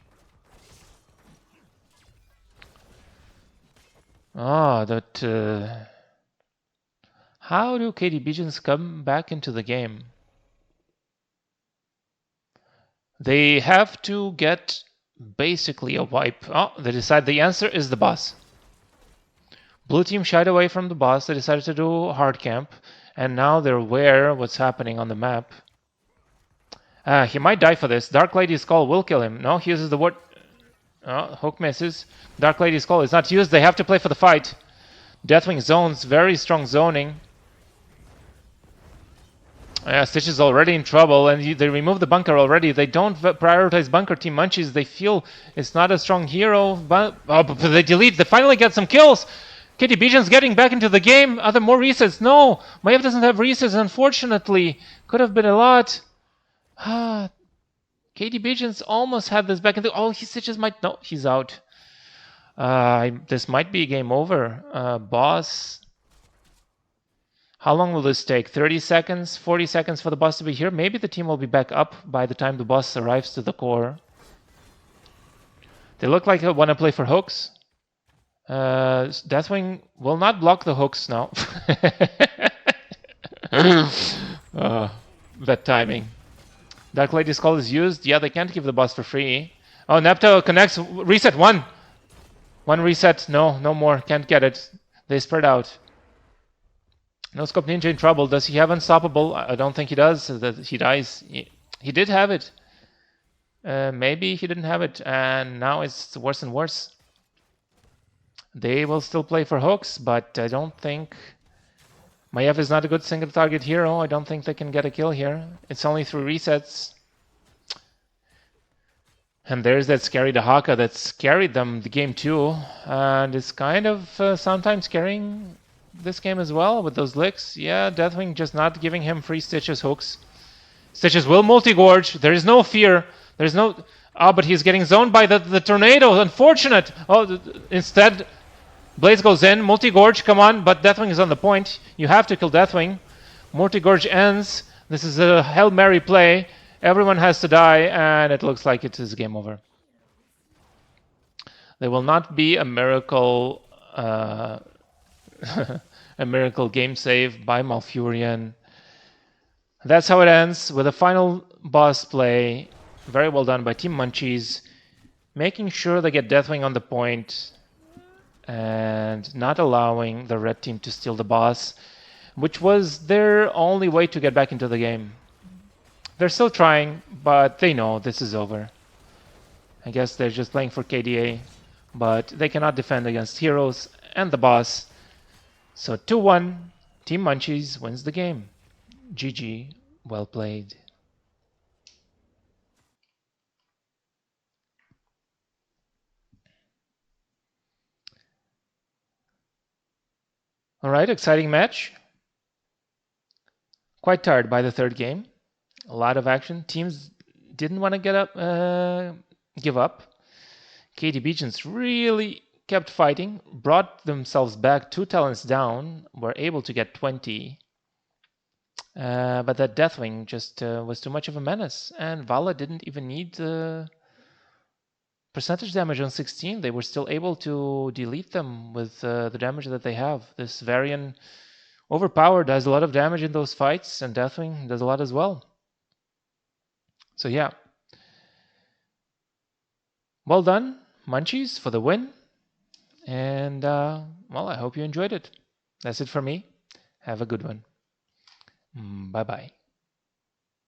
Oh, that... How do KDBgents come back into the game? They have to get basically a wipe. Oh, they decide the answer is the boss. Blue team shied away from the boss. They decided to do hard camp. And now they're aware what's happening on the map. He might die for this. Dark Lady's Call will kill him. No, he uses the word... Oh, hook misses. Dark Lady's Call is not used. They have to play for the fight. Deathwing zones. Very strong zoning. Stitch is already in trouble, and they remove the bunker already. They don't prioritize bunker. Team Munchies, they feel it's not a strong hero, but they delete. They finally get some kills. KDBgents getting back into the game. Are there more resets? No, Maiev doesn't have resets, unfortunately. Could have been a lot. KDBgents almost had this back into... Oh, Stitches might... No, he's out. This might be game over. Boss... How long will this take? 30 seconds? 40 seconds for the boss to be here? Maybe the team will be back up by the time the boss arrives to the core. They look like they want to play for hooks. Deathwing will not block the hooks now. That timing. Dark Lady's Call is used. Yeah, they can't give the boss for free. Oh, Nepto connects. Reset one. One reset. No more. Can't get it. They spread out. No Scope Ninja in trouble. Does he have Unstoppable? I don't think he does. He dies. He did have it. Maybe he didn't have it. And now it's worse and worse. They will still play for hooks, but I don't think... Maiev is not a good single target hero. I don't think they can get a kill here. It's only 3 resets. And there's that scary Dahaka that's carried them the game too. And it's kind of sometimes carrying... this game as well with those licks. Yeah, Deathwing just not giving him free Stitches hooks. Stitches will multi-gorge. There is no fear. There's no... Oh, but he's getting zoned by the tornado. Unfortunate. Oh, instead, Blaze goes in. Multi-gorge, come on. But Deathwing is on the point. You have to kill Deathwing. Multi-gorge ends. This is a Hail Mary play. Everyone has to die, and it looks like it is game over. There will not be a miracle... a miracle game save by Malfurion. That's how it ends with a final boss play. Very well done by Team Munchies, making sure they get Deathwing on the point and not allowing the red team to steal the boss, which was their only way to get back into the game. They're still trying, but they know this is over. I guess they're just playing for KDA, but they cannot defend against heroes and the boss. So 2-1, Team Munchies wins the game. GG, well played. All right, exciting match. Quite tired by the third game. A lot of action. Teams didn't want to give up. KDBgents really kept fighting, brought themselves back 2 talents down, were able to get 20. But that Deathwing just was too much of a menace. And Vala didn't even need percentage damage on 16. They were still able to delete them with the damage that they have. This Varian overpowered, does a lot of damage in those fights, and Deathwing does a lot as well. So yeah. Well done, Munchies, for the win. And, well, I hope you enjoyed it. That's it for me. Have a good one. Bye-bye.